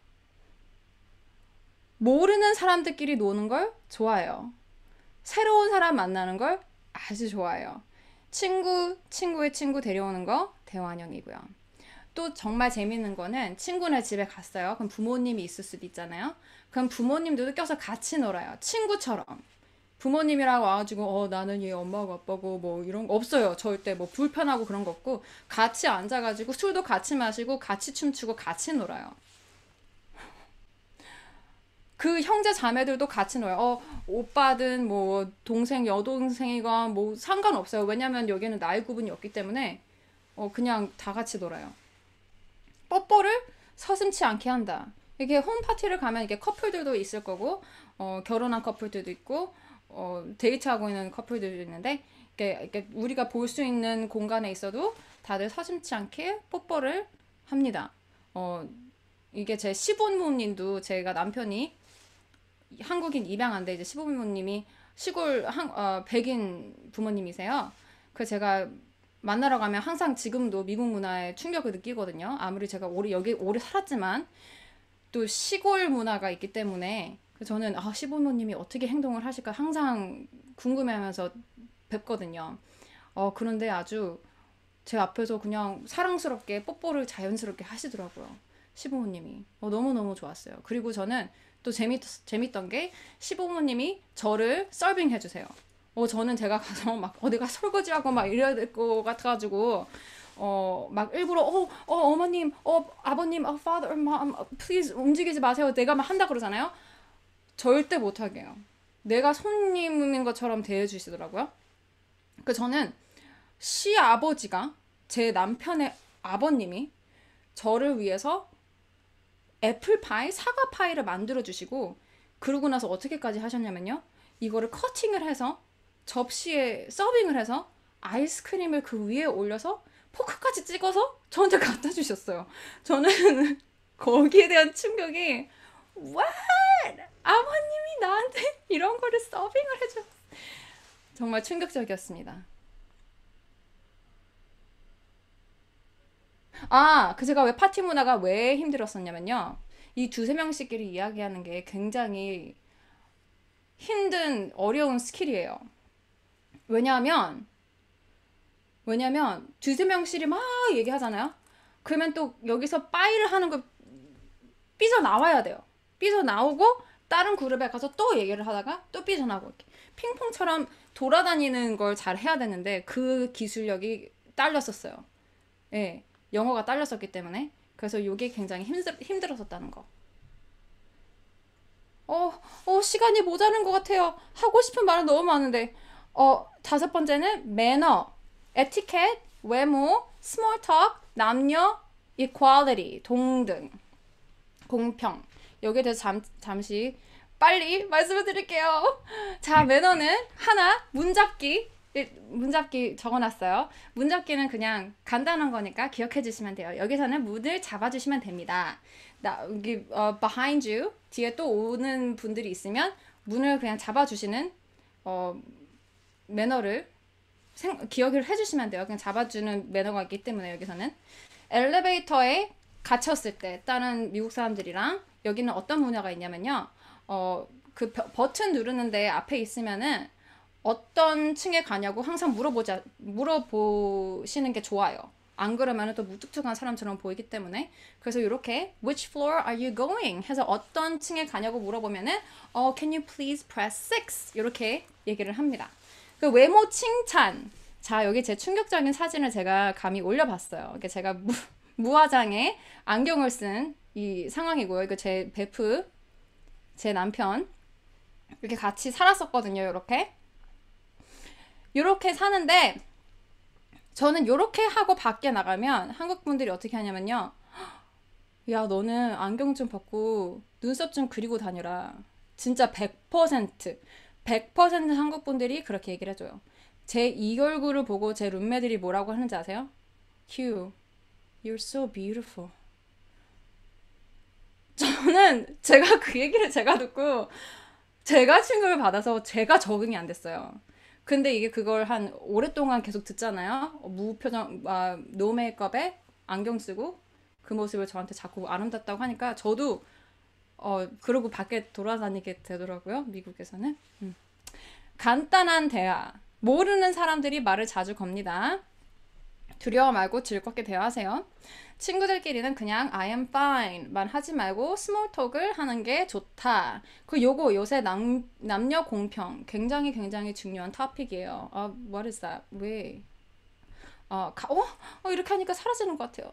모르는 사람들끼리 노는 걸 좋아해요. 새로운 사람 만나는 걸 아주 좋아해요. 친구의 친구 데려오는 거 대환영이고요. 또 정말 재밌는 거는 친구네 집에 갔어요. 그럼 부모님이 있을 수도 있잖아요. 그럼 부모님들도 껴서 같이 놀아요. 친구처럼. 부모님이랑 와가지고 나는 얘 엄마가 아빠고 뭐 이런 거 없어요. 절대 뭐 불편하고 그런 거 없고 같이 앉아가지고 술도 같이 마시고 같이 춤추고 같이 놀아요. 그 형제 자매들도 같이 놀아요. 오빠든 뭐 동생 여동생이건 뭐 상관없어요. 왜냐면 여기는 나이 구분이 없기 때문에 그냥 다 같이 놀아요. 뽀뽀를 서슴지 않게 한다. 이게 홈파티를 가면 이게 커플들도 있을 거고 결혼한 커플들도 있고 데이트하고 있는 커플들도 있는데 이렇게 우리가 볼 수 있는 공간에 있어도 다들 서슴지 않게 뽀뽀를 합니다. 이게 제 시부모님도 제가 남편이 한국인 입양한데 이제 시부모님이 시골 백인 부모님이세요. 그래서 제가 만나러 가면 항상 지금도 미국 문화에 충격을 느끼거든요. 아무리 제가 여기 오래 살았지만 또 시골 문화가 있기 때문에 저는 시부모님이 어떻게 행동을 하실까 항상 궁금해하면서 뵙거든요. 그런데 아주 제 앞에서 그냥 사랑스럽게 뽀뽀를 자연스럽게 하시더라고요. 시부모님이. 너무너무 좋았어요. 그리고 저는 또 재밌던 게 시부모님이 저를 서빙 해주세요. 저는 제가 가서 막 어디가 설거지하고 막 이래야 될 것 같아가지고 막 일부러 어머님 아버님 father mom please 움직이지 마세요. 내가 막 한다 그러잖아요. 절대 못하게 해요. 내가 손님인 것처럼 대해주시더라고요. 저는 시아버지가 제 남편의 아버님이 저를 위해서 애플파이, 사과파이를 만들어주시고 그러고 나서 어떻게까지 하셨냐면요. 이거를 커팅을 해서 접시에 서빙을 해서 아이스크림을 그 위에 올려서 포크까지 찍어서 저한테 갖다 주셨어요. 저는 거기에 대한 충격이 What? 아버님이 나한테 이런 그런 거를 서빙을 해줘. 정말 충격적이었습니다. 그 제가 왜 파티 문화가 왜 힘들었었냐면요. 이 두세 명씩끼리 이야기하는 게 굉장히 힘든 어려운 스킬이에요. 왜냐하면 두세 명씩이 막 얘기하잖아요. 그러면 또 여기서 빠이를 하는 거 삐져나와야 돼요. 삐져나오고 다른 그룹에 가서 또 얘기를 하다가 또 삐져나오고 이렇게 핑퐁처럼 돌아다니는 걸 잘 해야 되는데 그 기술력이 딸렸었어요. 예, 영어가 딸렸었기 때문에. 그래서 이게 굉장히 힘들었었다는 거. 시간이 모자른 것 같아요. 하고 싶은 말은 너무 많은데. 다섯 번째는 매너, 에티켓, 외모, 스몰 톡, 남녀, equality, 동등, 공평. 여기에 대해서 잠시 빨리 말씀을 드릴게요. 자, 매너는 하나, 문잡기 적어놨어요. 문잡기는 그냥 간단한 거니까 기억해 주시면 돼요. 여기서는 문을 잡아주시면 됩니다. 여기 behind you 뒤에 또 오는 분들이 있으면 문을 그냥 잡아주시는 매너를 기억을 해주시면 돼요. 그냥 잡아주는 매너가 있기 때문에 여기서는 엘리베이터에 갇혔을 때 다른 미국 사람들이랑 여기는 어떤 문화가 있냐면요. 그 버튼 누르는데 앞에 있으면은 어떤 층에 가냐고 항상 물어보시는 게 좋아요. 안 그러면 또 무뚝뚝한 사람처럼 보이기 때문에. 그래서 이렇게 which floor are you going 해서 어떤 층에 가냐고 물어보면은 can you please press 6 이렇게 얘기를 합니다. 그 외모 칭찬. 자, 여기 제 충격적인 사진을 제가 감히 올려봤어요. 이게 제가 무화장에 안경을 쓴 이 상황이고요. 이거 제 베프, 제 남편 이렇게 같이 살았었거든요. 이렇게 사는데 저는 이렇게 하고 밖에 나가면 한국 분들이 어떻게 하냐면요. 야, 너는 안경 좀 벗고 눈썹 좀 그리고 다녀라. 진짜 100% 한국 분들이 그렇게 얘기를 해줘요. 제 이 얼굴을 보고 제 룸메들이 뭐라고 하는지 아세요? Q, you're so beautiful. 저는 제가 그 얘기를 제가 듣고 제가 충격을 받아서 제가 적응이 안 됐어요. 근데 이게 그걸 한 오랫동안 계속 듣잖아요. 무표정, 노 메이크업에 안경 쓰고 그 모습을 저한테 자꾸 아름답다고 하니까 저도 그러고 밖에 돌아다니게 되더라고요. 미국에서는. 간단한 대화. 모르는 사람들이 말을 자주 겁니다. 두려워 말고 즐겁게 대화하세요. 친구들끼리는 그냥 I am fine 만 하지 말고 스몰 톡을 하는 게 좋다. 요새 남녀 공평 굉장히 중요한 토픽이에요. what is that? 왜? 이렇게 하니까 사라지는 것 같아요.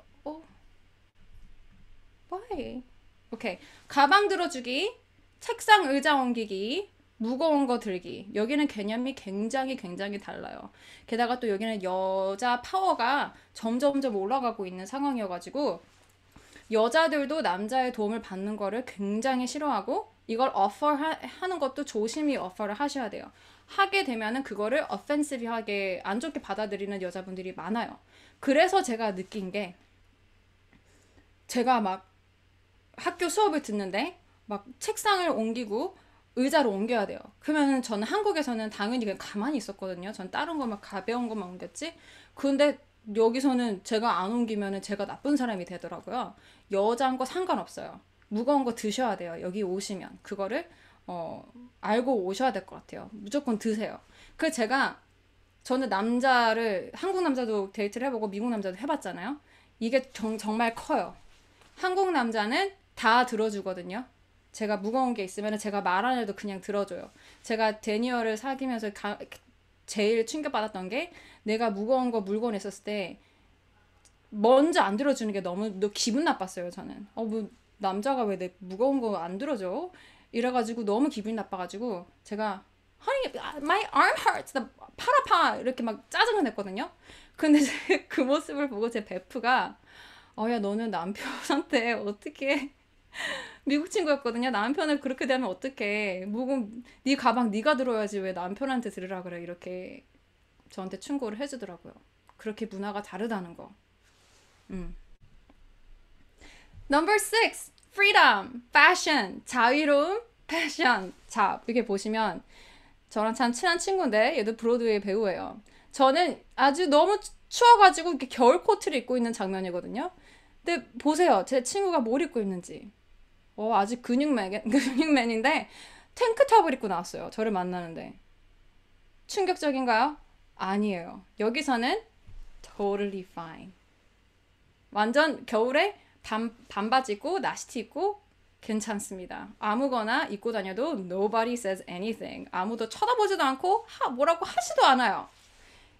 why? 오케이. 가방 들어주기, 책상 의자 옮기기, 무거운 거 들기. 여기는 개념이 굉장히 달라요. 게다가 또 여기는 여자 파워가 점점 올라가고 있는 상황이어가지고 여자들도 남자의 도움을 받는 거를 굉장히 싫어하고 이걸 하는 것도 조심히 어퍼를 하셔야 돼요. 하게 되면은 그거를 offensive하게 안 좋게 받아들이는 여자분들이 많아요. 그래서 제가 느낀 게 제가 막 학교 수업을 듣는데 막 책상을 옮기고 의자로 옮겨야 돼요. 그러면 저는 한국에서는 당연히 그냥 가만히 있었거든요. 전 다른 거 막 가벼운 것만 옮겼지. 근데 여기서는 제가 안 옮기면 제가 나쁜 사람이 되더라고요. 여자인 거 상관없어요. 무거운 거 드셔야 돼요. 여기 오시면 그거를 알고 오셔야 될 것 같아요. 무조건 드세요. 그래서 저는 한국 남자도 데이트를 해보고 미국 남자도 해봤잖아요. 이게 정말 커요. 한국 남자는 다 들어주거든요. 제가 무거운 게 있으면 제가 말 안 해도 그냥 들어줘요. 제가 데니얼을 사귀면서 제일 충격받았던 게 내가 무거운 거 물건 있었을 때 먼저 안 들어주는 게 너무 기분 나빴어요. 저는 뭐 남자가 왜 내 무거운 거 안 들어줘? 이래가지고 너무 기분이 나빠가지고 제가 Honey, my arm hurts. 나 팔 아파. 이렇게 막 짜증을 냈거든요. 근데 그 모습을 보고 제 베프가 야, 너는 남편한테 어떻게 미국 친구였거든요. 남편을 그렇게 대하면 어떡해. 네 가방 네가 들어야지 왜 남편한테 들으라 그래. 이렇게 저한테 충고를 해주더라고요. 그렇게 문화가 다르다는 거. Number 6. Freedom, fashion, 자유로움, 패션. 자, 이렇게 보시면 저랑 참 친한 친구인데 얘도 브로드웨이 배우예요. 저는 아주 너무 추워가지고 이렇게 겨울 코트를 입고 있는 장면이거든요. 근데 보세요. 제 친구가 뭘 입고 있는지. 아주 근육맨인데 탱크탑을 입고 나왔어요. 저를 만나는데. 충격적인가요? 아니에요. 여기서는 totally fine. 완전 겨울에 반바지 입고 나시티 입고 괜찮습니다. 아무거나 입고 다녀도 nobody says anything. 아무도 쳐다보지도 않고 뭐라고 하지도 않아요.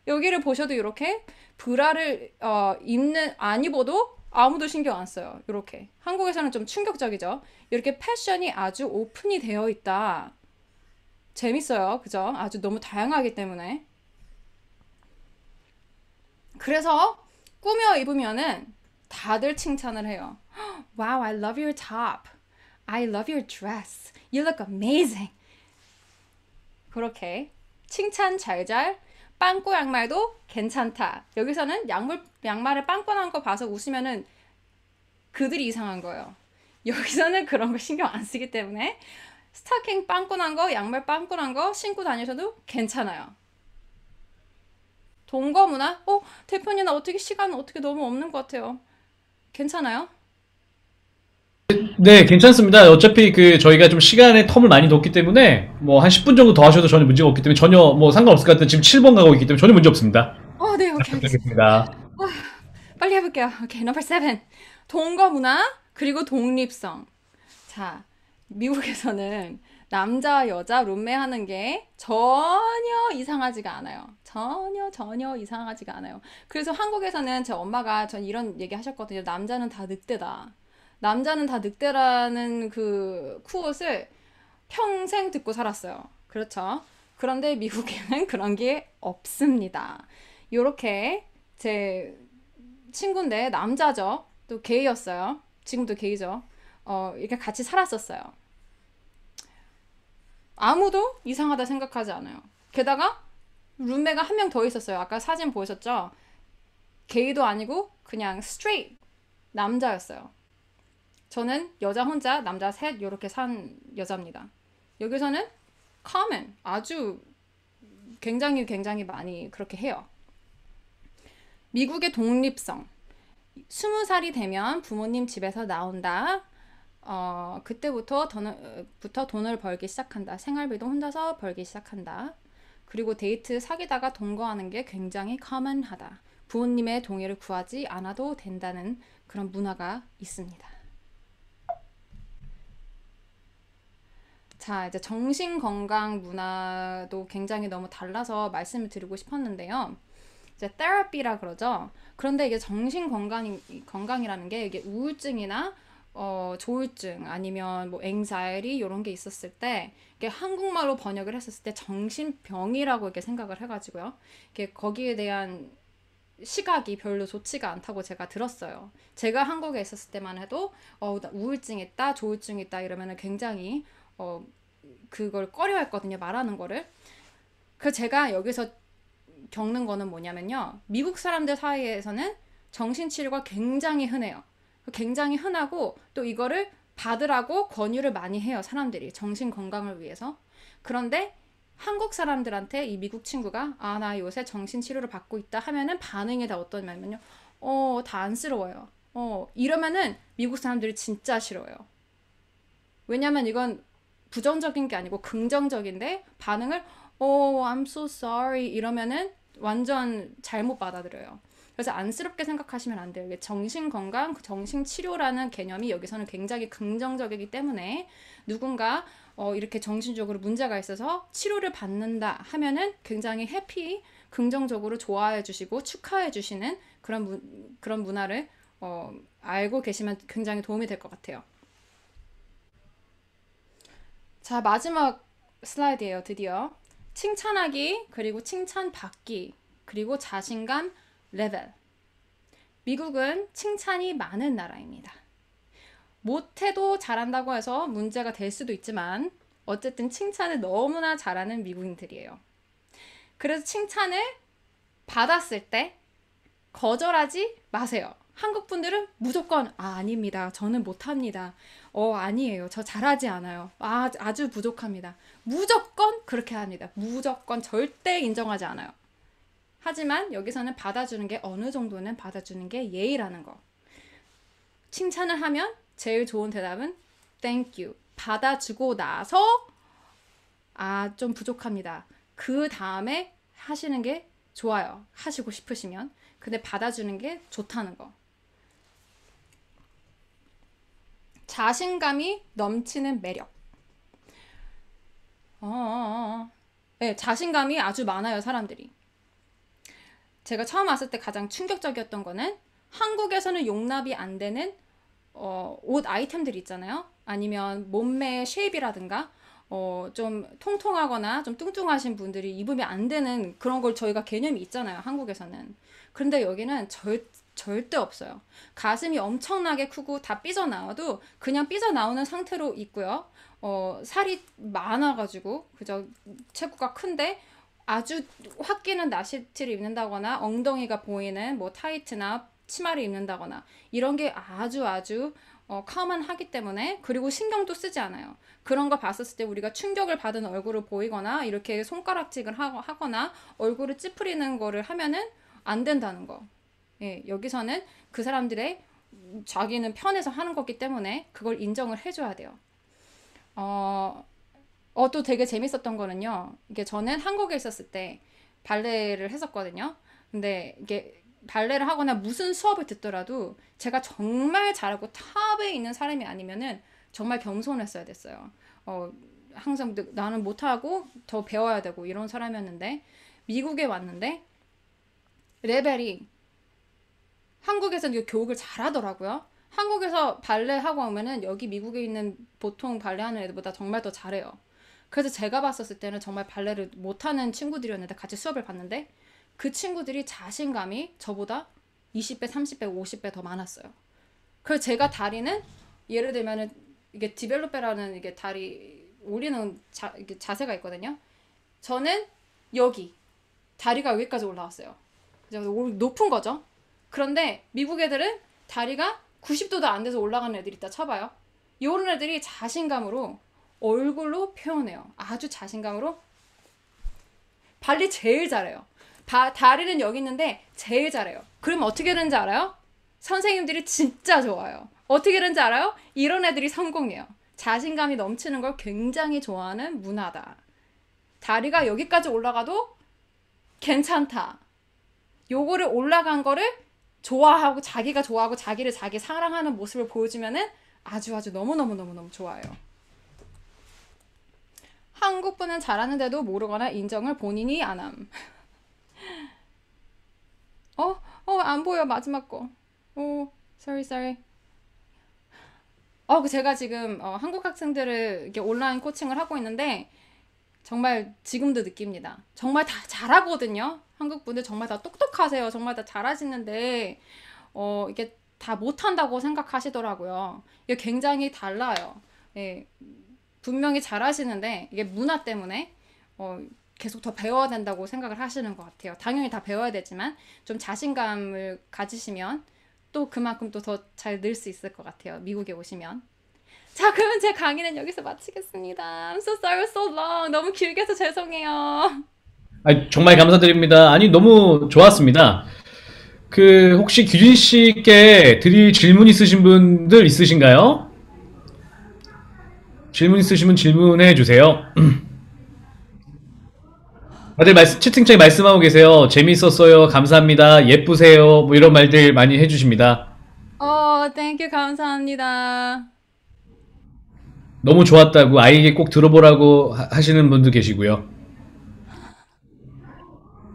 여기를 보셔도 이렇게 브라를 안 입어도 아무도 신경 안 써요. 이렇게. 한국에서는 좀 충격적이죠. 이렇게 패션이 아주 오픈이 되어 있다. 재밌어요. 그죠? 아주 너무 다양하기 때문에. 그래서 꾸며 입으면은 다들 칭찬을 해요. Wow, I love your top. I love your dress. You look amazing. 그렇게 칭찬 잘잘. 빵꾸 양말도 괜찮다. 여기서는 양말에 빵꾸 난 거 봐서 웃으면은 그들이 이상한 거예요. 여기서는 그런 거 신경 안 쓰기 때문에 스타킹 빵꾸 난 거, 양말 빵꾸 난 거 신고 다니셔도 괜찮아요. 동거 문화? 대표님 나 시간 어떻게 너무 없는 것 같아요. 괜찮아요? 네, 괜찮습니다. 어차피 저희가 좀 시간의 텀을 많이 뒀기 때문에 뭐 한 10분 정도 더 하셔도 전혀 문제가 없기 때문에 전혀 뭐 상관없을 것 같아요. 지금 7번 가고 있기 때문에 전혀 문제 없습니다. 네, 오케이, 알겠습니다. 부탁드리겠습니다. 빨리 해볼게요. 오케이, 넘버 7. 동거 문화, 그리고 독립성. 자, 미국에서는 남자, 여자 룸메 하는 게 전혀 이상하지가 않아요. 전혀 이상하지가 않아요. 그래서 한국에서는 제 엄마가 전 이런 얘기 하셨거든요. 남자는 다 늑대다. 남자는 다 늑대라는 그 쿠옷을 평생 듣고 살았어요. 그렇죠? 그런데 미국에는 그런 게 없습니다. 요렇게 제 친구인데 남자죠. 또 게이였어요. 지금도 게이죠. 이렇게 같이 살았었어요. 아무도 이상하다 생각하지 않아요. 게다가 룸메가 한 명 더 있었어요. 아까 사진 보셨죠? 게이도 아니고 그냥 스트레이트 남자였어요. 저는 여자 혼자, 남자 셋 이렇게 산 여자입니다. 여기서는 common, 아주 굉장히 많이 그렇게 해요. 미국의 독립성. 20살이 되면 부모님 집에서 나온다. 그때부터 돈을 벌기 시작한다. 생활비도 혼자서 벌기 시작한다. 그리고 데이트 사귀다가 동거하는 게 굉장히 common하다. 부모님의 동의를 구하지 않아도 된다는 그런 문화가 있습니다. 자, 이제 정신건강 문화도 굉장히 너무 달라서 말씀을 드리고 싶었는데요. 이제 테라피라 그러죠. 그런데 이게 건강이라는 게 이게 우울증이나 조울증 아니면 뭐 anxiety 이런 게 있었을 때 이게 한국말로 번역을 했었을 때 정신병이라고 이렇게 생각을 해가지고요. 이게 거기에 대한 시각이 별로 좋지가 않다고 제가 들었어요. 제가 한국에 있었을 때만 해도 나 우울증 있다, 조울증 있다 이러면은 굉장히 그걸 꺼려했거든요. 말하는 거를. 그래서 제가 여기서 겪는 거는 뭐냐면요. 미국 사람들 사이에서는 정신치료가 굉장히 흔해요. 굉장히 흔하고 또 이거를 받으라고 권유를 많이 해요. 사람들이 정신 건강을 위해서. 그런데 한국 사람들한테 이 미국 친구가 나 요새 정신치료를 받고 있다 하면은 반응이 다 어떠냐면요. 다 안쓰러워요. 이러면은 미국 사람들이 진짜 싫어요. 왜냐면 이건 부정적인 게 아니고 긍정적인데 반응을 I'm so sorry 이러면은 완전 잘못 받아들여요. 그래서 안쓰럽게 생각하시면 안 돼요. 이게 정신건강, 정신치료라는 개념이 여기서는 굉장히 긍정적이기 때문에 누군가 이렇게 정신적으로 문제가 있어서 치료를 받는다 하면은 굉장히 해피, 긍정적으로 좋아해 주시고 축하해 주시는 그런 문화를 알고 계시면 굉장히 도움이 될 것 같아요. 자, 마지막 슬라이드예요. 드디어 칭찬하기, 그리고 칭찬받기, 그리고 자신감 레벨. 미국은 칭찬이 많은 나라입니다. 못해도 잘한다고 해서 문제가 될 수도 있지만 어쨌든 칭찬을 너무나 잘하는 미국인들이에요. 그래서 칭찬을 받았을 때 거절하지 마세요. 한국 분들은 무조건 아닙니다. 저는 못합니다. 아니에요. 저 잘하지 않아요. 아주 부족합니다. 무조건 그렇게 합니다. 무조건 절대 인정하지 않아요. 하지만 여기서는 받아주는 게 어느 정도는 받아주는 게 예의라는 거. 칭찬을 하면 제일 좋은 대답은 thank you. 받아주고 나서 좀 부족합니다. 그 다음에 하시는 게 좋아요. 하시고 싶으시면. 근데 받아주는 게 좋다는 거. 자신감이 넘치는 매력. 네, 자신감이 아주 많아요, 사람들이. 제가 처음 왔을 때 가장 충격적이었던 거는 한국에서는 용납이 안 되는 옷 아이템들이 있잖아요. 아니면 몸매 쉐입이라든가 좀 통통하거나 좀 뚱뚱하신 분들이 입으면 안 되는 그런 걸 저희가 개념이 있잖아요, 한국에서는. 그런데 여기는 절대 없어요. 가슴이 엄청나게 크고 다 삐져나와도 그냥 삐져나오는 상태로 있고요. 살이 많아가지고 그저 체구가 큰데 아주 확 끼는 나시티를 입는다거나 엉덩이가 보이는 뭐 타이트나 치마를 입는다거나 이런 게 아주 커먼하기 때문에, 그리고 신경도 쓰지 않아요. 그런 거 봤었을 때 우리가 충격을 받은 얼굴을 보이거나 이렇게 손가락질을 하거나 얼굴을 찌푸리는 거를 하면은 안 된다는 거. 예, 여기서는 그 사람들의 자기는 편해서 하는 거기 때문에 그걸 인정을 해줘야 돼요. 또 되게 재밌었던 거는요. 이게 저는 한국에 있었을 때 발레를 했었거든요. 근데 이게 발레를 하거나 무슨 수업을 듣더라도 제가 정말 잘하고 탑에 있는 사람이 아니면은 정말 겸손했어야 됐어요. 항상 나는 못하고 더 배워야 되고 이런 사람이었는데, 미국에 왔는데 레벨이, 한국에서는 교육을 잘하더라고요. 한국에서 발레 하고 오면은 여기 미국에 있는 보통 발레 하는 애들보다 정말 더 잘해요. 그래서 제가 봤었을 때는 정말 발레를 못하는 친구들이었는데 같이 수업을 봤는데 그 친구들이 자신감이 저보다 20배, 30배, 50배 더 많았어요. 그래서 제가 다리는 예를 들면은 이게 디벨로페라는 이게 다리 올리는 이게 자세가 있거든요. 저는 여기 다리가 여기까지 올라왔어요. 높은 거죠. 그런데 미국 애들은 다리가 90도도 안 돼서 올라가는 애들이 있다 쳐봐요. 이런 애들이 자신감으로 얼굴로 표현해요. 아주 자신감으로. 발리 제일 잘해요. 다리는 여기 있는데 제일 잘해요. 그럼 어떻게 되는지 알아요? 선생님들이 진짜 좋아요. 어떻게 되는지 알아요? 이런 애들이 성공해요. 자신감이 넘치는 걸 굉장히 좋아하는 문화다. 다리가 여기까지 올라가도 괜찮다. 요거를 올라간 거를 좋아하고 자기가 좋아하고 자기를 자기 사랑하는 모습을 보여주면은 아주 너무너무 좋아요. 한국 분은 잘하는데도 모르거나 인정을 본인이 안 함. 안 보여, 마지막 거. sorry. 제가 지금 한국 학생들을 이렇게 온라인 코칭을 하고 있는데 정말 지금도 느낍니다. 정말 다 잘하거든요. 한국 분들 정말 다 똑똑하세요. 정말 다 잘하시는데 이게 다 못한다고 생각하시더라고요. 이게 굉장히 달라요. 예, 분명히 잘하시는데 이게 문화 때문에 계속 더 배워야 된다고 생각을 하시는 것 같아요. 당연히 다 배워야 되지만 좀 자신감을 가지시면 또 그만큼 또 더 잘 늘 수 있을 것 같아요. 미국에 오시면. 자, 그러면 제 강의는 여기서 마치겠습니다. I'm so sorry, so long. 너무 길게 해서 죄송해요. 정말 감사드립니다. 아니, 너무 좋았습니다. 혹시 규진 씨께 드릴 질문 있으신 분들 있으신가요? 질문 있으시면 질문해 주세요. 다들 채팅창에 말씀하고 계세요. 재밌었어요. 감사합니다. 예쁘세요. 뭐 이런 말들 많이 해주십니다. thank you. 감사합니다. 너무 좋았다고, 아이에게 꼭 들어보라고 하시는 분도 계시고요.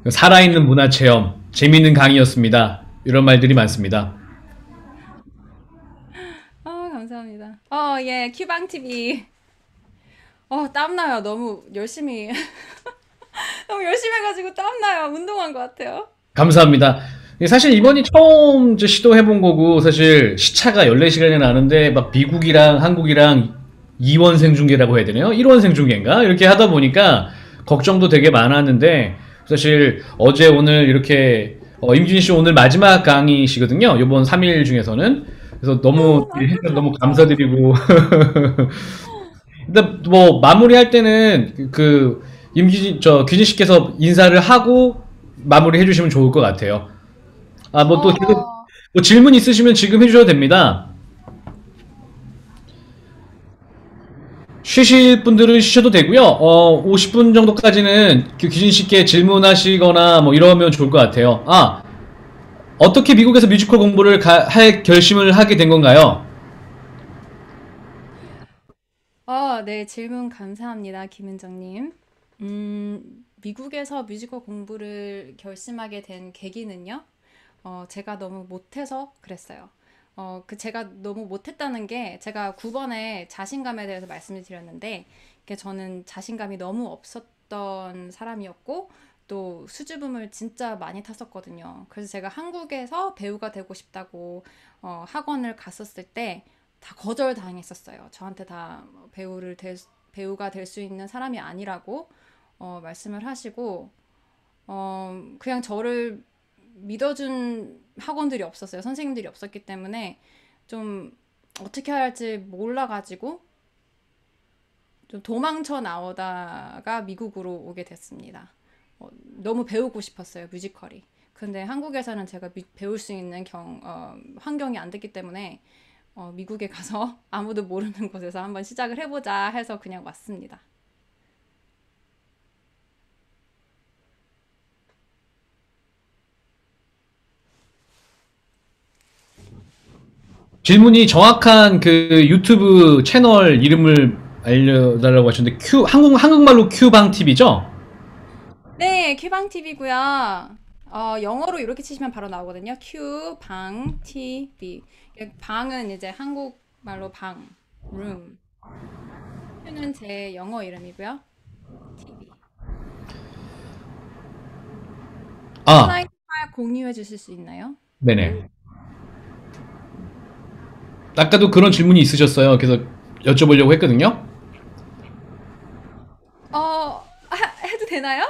살아있는 문화체험, 재미있는 강의였습니다. 이런 말들이 많습니다. 감사합니다. 예, 큐방TV. 땀나요. 너무 열심히. 너무 열심히 해가지고 땀나요. 운동한 것 같아요. 감사합니다. 사실 이번이 처음 시도해본 거고, 사실 시차가 14시간이 나는데, 막 미국이랑 한국이랑 2원 생중계라고 해야 되나요? 1원 생중계인가? 이렇게 하다 보니까 걱정도 되게 많았는데, 사실 어제 오늘 이렇게 임준희 씨 오늘 마지막 강의시거든요. 이번 3일 중에서는. 그래서 너무 해주셔서 너무 맞아요. 감사드리고 일단 뭐 마무리할 때는 임규진 규진 씨께서 인사를 하고 마무리해 주시면 좋을 것 같아요. 아, 뭐 또 계속 어, 뭐 질문 있으시면 지금 해주셔도 됩니다. 쉬실 분들은 쉬셔도 되고요. 50분 정도까지는 규진 씨께 질문하시거나 뭐 이러면 좋을 것 같아요. 아, 어떻게 미국에서 뮤지컬 공부를 할 결심을 하게 된 건가요? 네, 질문 감사합니다, 김은정님. 미국에서 뮤지컬 공부를 결심하게 된 계기는요? 제가 너무 못해서 그랬어요. 제가 너무 못했다는 게 제가 9번에 자신감에 대해서 말씀을 드렸는데, 이게 저는 자신감이 너무 없었던 사람이었고, 또 수줍음을 진짜 많이 탔었거든요. 그래서 제가 한국에서 배우가 되고 싶다고 학원을 갔었을 때 다 거절당했었어요. 저한테 다 배우가 될 수 있는 사람이 아니라고 말씀을 하시고, 그냥 저를 믿어준 학원들이 없었어요. 선생님들이 없었기 때문에 좀 어떻게 해야 할지 몰라가지고 좀 도망쳐 나오다가 미국으로 오게 됐습니다. 너무 배우고 싶었어요, 뮤지컬이. 근데 한국에서는 제가 배울 수 있는 환경이 안 됐기 때문에 미국에 가서 아무도 모르는 곳에서 한번 시작을 해보자 해서 그냥 왔습니다. 질문이 정확한 유튜브 채널 이름을 알려달라고 하셨는데 한국말로 큐방 TV죠? 네, 큐방 TV고요. 영어로 이렇게 치시면 바로 나오거든요. 큐방 TV. 방은 이제 한국말로 방, room. 큐는 제 영어 이름이고요. TV. 아, 슬라이드 파일 공유해 주실 수 있나요? 네네. 아까도 그런 질문이 있으셨어요. 그래서 여쭤보려고 했거든요. 해도 되나요?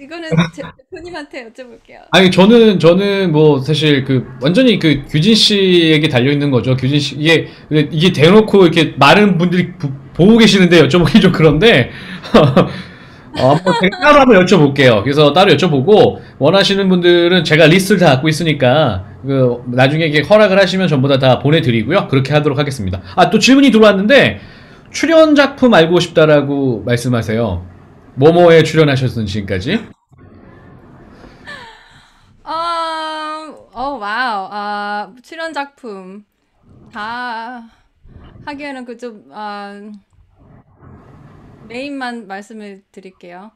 이거는 제 대표님한테 여쭤볼게요. 아니, 저는 뭐, 사실 완전히 규진 씨에게 달려있는 거죠. 규진 씨, 이게 대놓고 이렇게 많은 분들이 보고 계시는데 여쭤보기 좀 그런데, 한번 제가 따로 한번 여쭤볼게요. 그래서 따로 여쭤보고, 원하시는 분들은 제가 리스트를 다 갖고 있으니까, 나중에 이렇게 허락을 하시면 전부 다 보내드리고요. 그렇게 하도록 하겠습니다. 아, 또 질문이 들어왔는데, 출연 작품 알고 싶다라고 말씀하세요. 뭐뭐에 출연하셨는지 지금까지. 와우. 출연 작품 다 하기에는 메인만 말씀을 드릴게요.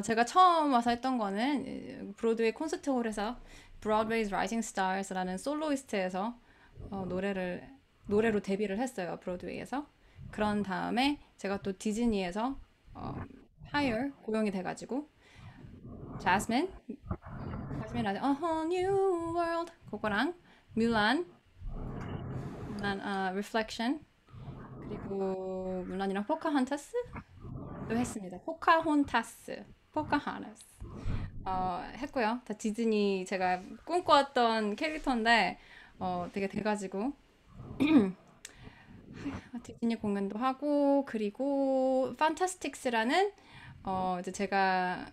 제가 처음 와서 했던 거는 브로드웨이 콘서트홀에서 Broadway's Rising Stars라는 솔로이스트에서 노래로 데뷔를 했어요. 브로드웨이에서. 그런 다음에 제가 또 디즈니에서 하이어 고용이 돼가지고 자스민 자스민라는 A Whole New World 그거랑 뮬란 Reflection 그리고 물란이랑 포카헌터스도 했습니다. 포카하나스 했고요. 다 디즈니 제가 꿈꿔왔던 캐릭터인데 되게 돼가지고 디즈니 공연도 하고 그리고 판타스틱스라는 이제 제가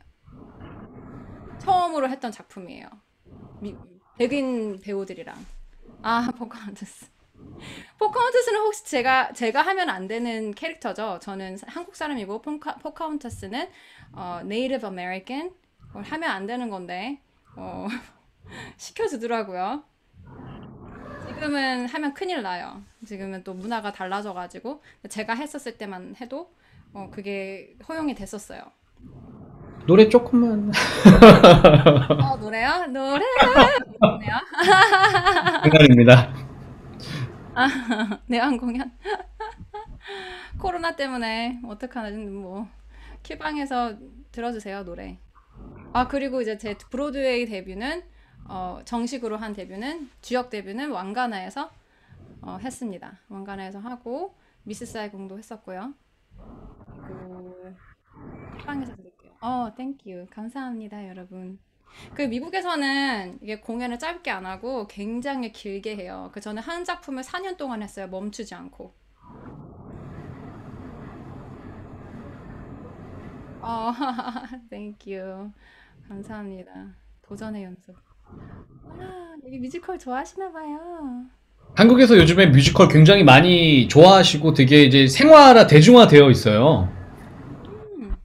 처음으로 했던 작품이에요. 미, 백인 배우들이랑 포카헌터스. 포카혼타스는 혹시 제가 하면 안 되는 캐릭터죠. 저는 한국 사람이고 포카혼타스는 네이티브 아메리칸 하면 안 되는 건데 시켜주더라고요. 지금은 하면 큰일 나요. 지금은 또 문화가 달라져가지고 제가 했었을 때만 해도 그게 허용이 됐었어요. 노래 조금만. 노래요? 노래 네요. 장난입니다. 내한 공연 코로나 때문에 어떡하나 뭐 큐방에서 들어주세요 노래. 그리고 이제 제 브로드웨이 데뷔는 정식으로 한 데뷔는 주역 데뷔는 왕가나에서 했습니다. 왕가나에서 하고 미스 사이공도 했었고요. 그리고 큐방에서 드릴게요. 땡큐 감사합니다 여러분. 그 미국에서는 이게 공연을 짧게 안 하고 굉장히 길게 해요. 그 저는 한 작품을 4년 동안 했어요. 멈추지 않고. 어, thank you. 감사합니다. 도전의 연속. 아, 여기 뮤지컬 좋아하시나 봐요. 한국에서 요즘에 뮤지컬 굉장히 많이 좋아하시고 되게 이제 생활화, 대중화되어 있어요. 음.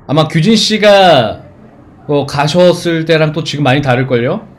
아마 규진 씨가 가셨을 때랑 또 지금 많이 다를걸요?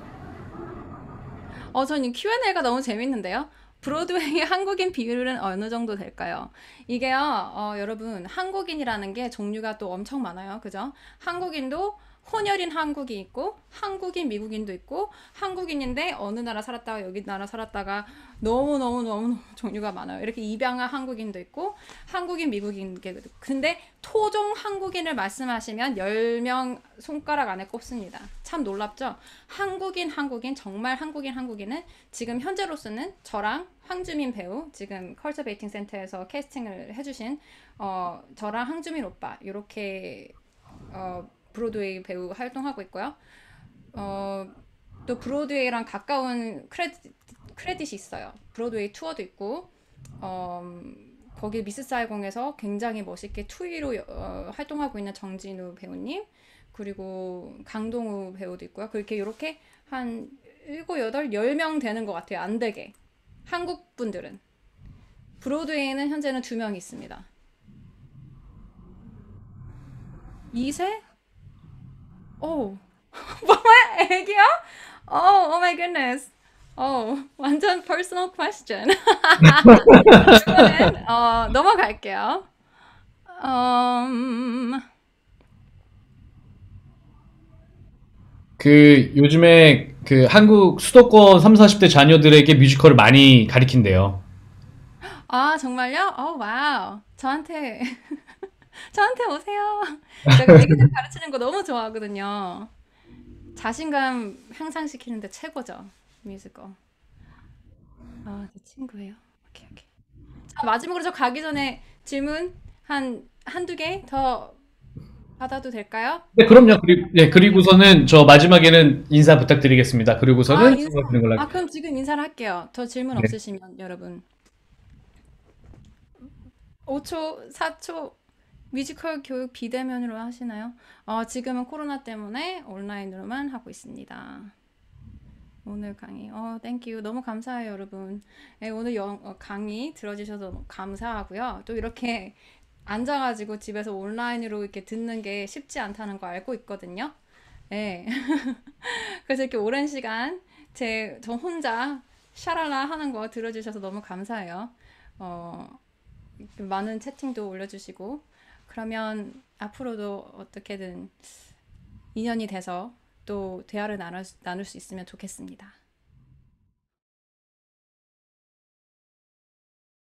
저는 Q&A가 너무 재밌는데요. 브로드웨이 한국인 비율은 어느 정도 될까요? 이게요, 여러분, 한국인이라는 게 종류가 또 엄청 많아요. 그죠? 한국인도 혼혈인 한국이 있고, 한국인 미국인도 있고, 한국인인데 어느 나라 살았다가 여기 나라 살았다가 너무너무너무 종류가 많아요. 이렇게 입양한 한국인도 있고, 한국인 미국인도 있고. 근데 토종 한국인을 말씀하시면 10명 손가락 안에 꼽습니다. 참 놀랍죠? 한국인, 정말 한국인은 지금 현재로서는 저랑 황주민 배우, 지금 컬처베이팅 센터에서 캐스팅을 해주신 저랑 황주민 오빠 이렇게 브로드웨이 배우 활동하고 있고요. 어, 또 브로드웨이랑 가까운 크레딧이 있어요. 브로드웨이 투어도 있고 어, 거기 미스 사이공에서 굉장히 멋있게 투이로 활동하고 있는 정진우 배우님, 그리고 강동우 배우도 있고요. 그렇게 이렇게 한 7, 8, 10명 되는 것 같아요. 안 되게. 한국 분들은. 브로드웨이는 현재는 2명 있습니다. 2세? 오, 뭐야? 애기야? Oh my goodness. 완전 personal question. 이거는 넘어갈게요. 음, 요즘에 한국 수도권 3, 40대 자녀들에게 뮤지컬을 많이 가리킨대요. 정말요? 와우. 저한테 오세요. 제가 애기들 가르치는 거 너무 좋아하거든요. 자신감 향상시키는데 최고죠. 뮤지컬. 제 친구예요. 오케이, 오케이. 자, 마지막으로 저 가기 전에 질문 한두 개 더 받아도 될까요? 네, 그럼요. 그리고서는 저 마지막에는 인사 부탁드리겠습니다. 그리고서는 인사. 수고하시는 걸로 할게요. 그럼 지금 인사를 할게요. 더 질문 네. 없으시면 여러분. 5초, 4초 뮤지컬 교육 비대면으로 하시나요? 지금은 코로나 때문에 온라인으로만 하고 있습니다. 오늘 강의, 땡큐. 너무 감사해요, 여러분. 네, 오늘 강의 들어주셔서 너무 감사하고요. 또 이렇게 앉아가지고 집에서 온라인으로 이렇게 듣는 게 쉽지 않다는 거 알고 있거든요. 네. 그래서 이렇게 오랜 시간 저 혼자 샤랄라 하는 거 들어주셔서 너무 감사해요. 어, 많은 채팅도 올려주시고, 그러면 앞으로도 어떻게든 인연이 돼서 또 대화를 나눌 수 있으면 좋겠습니다.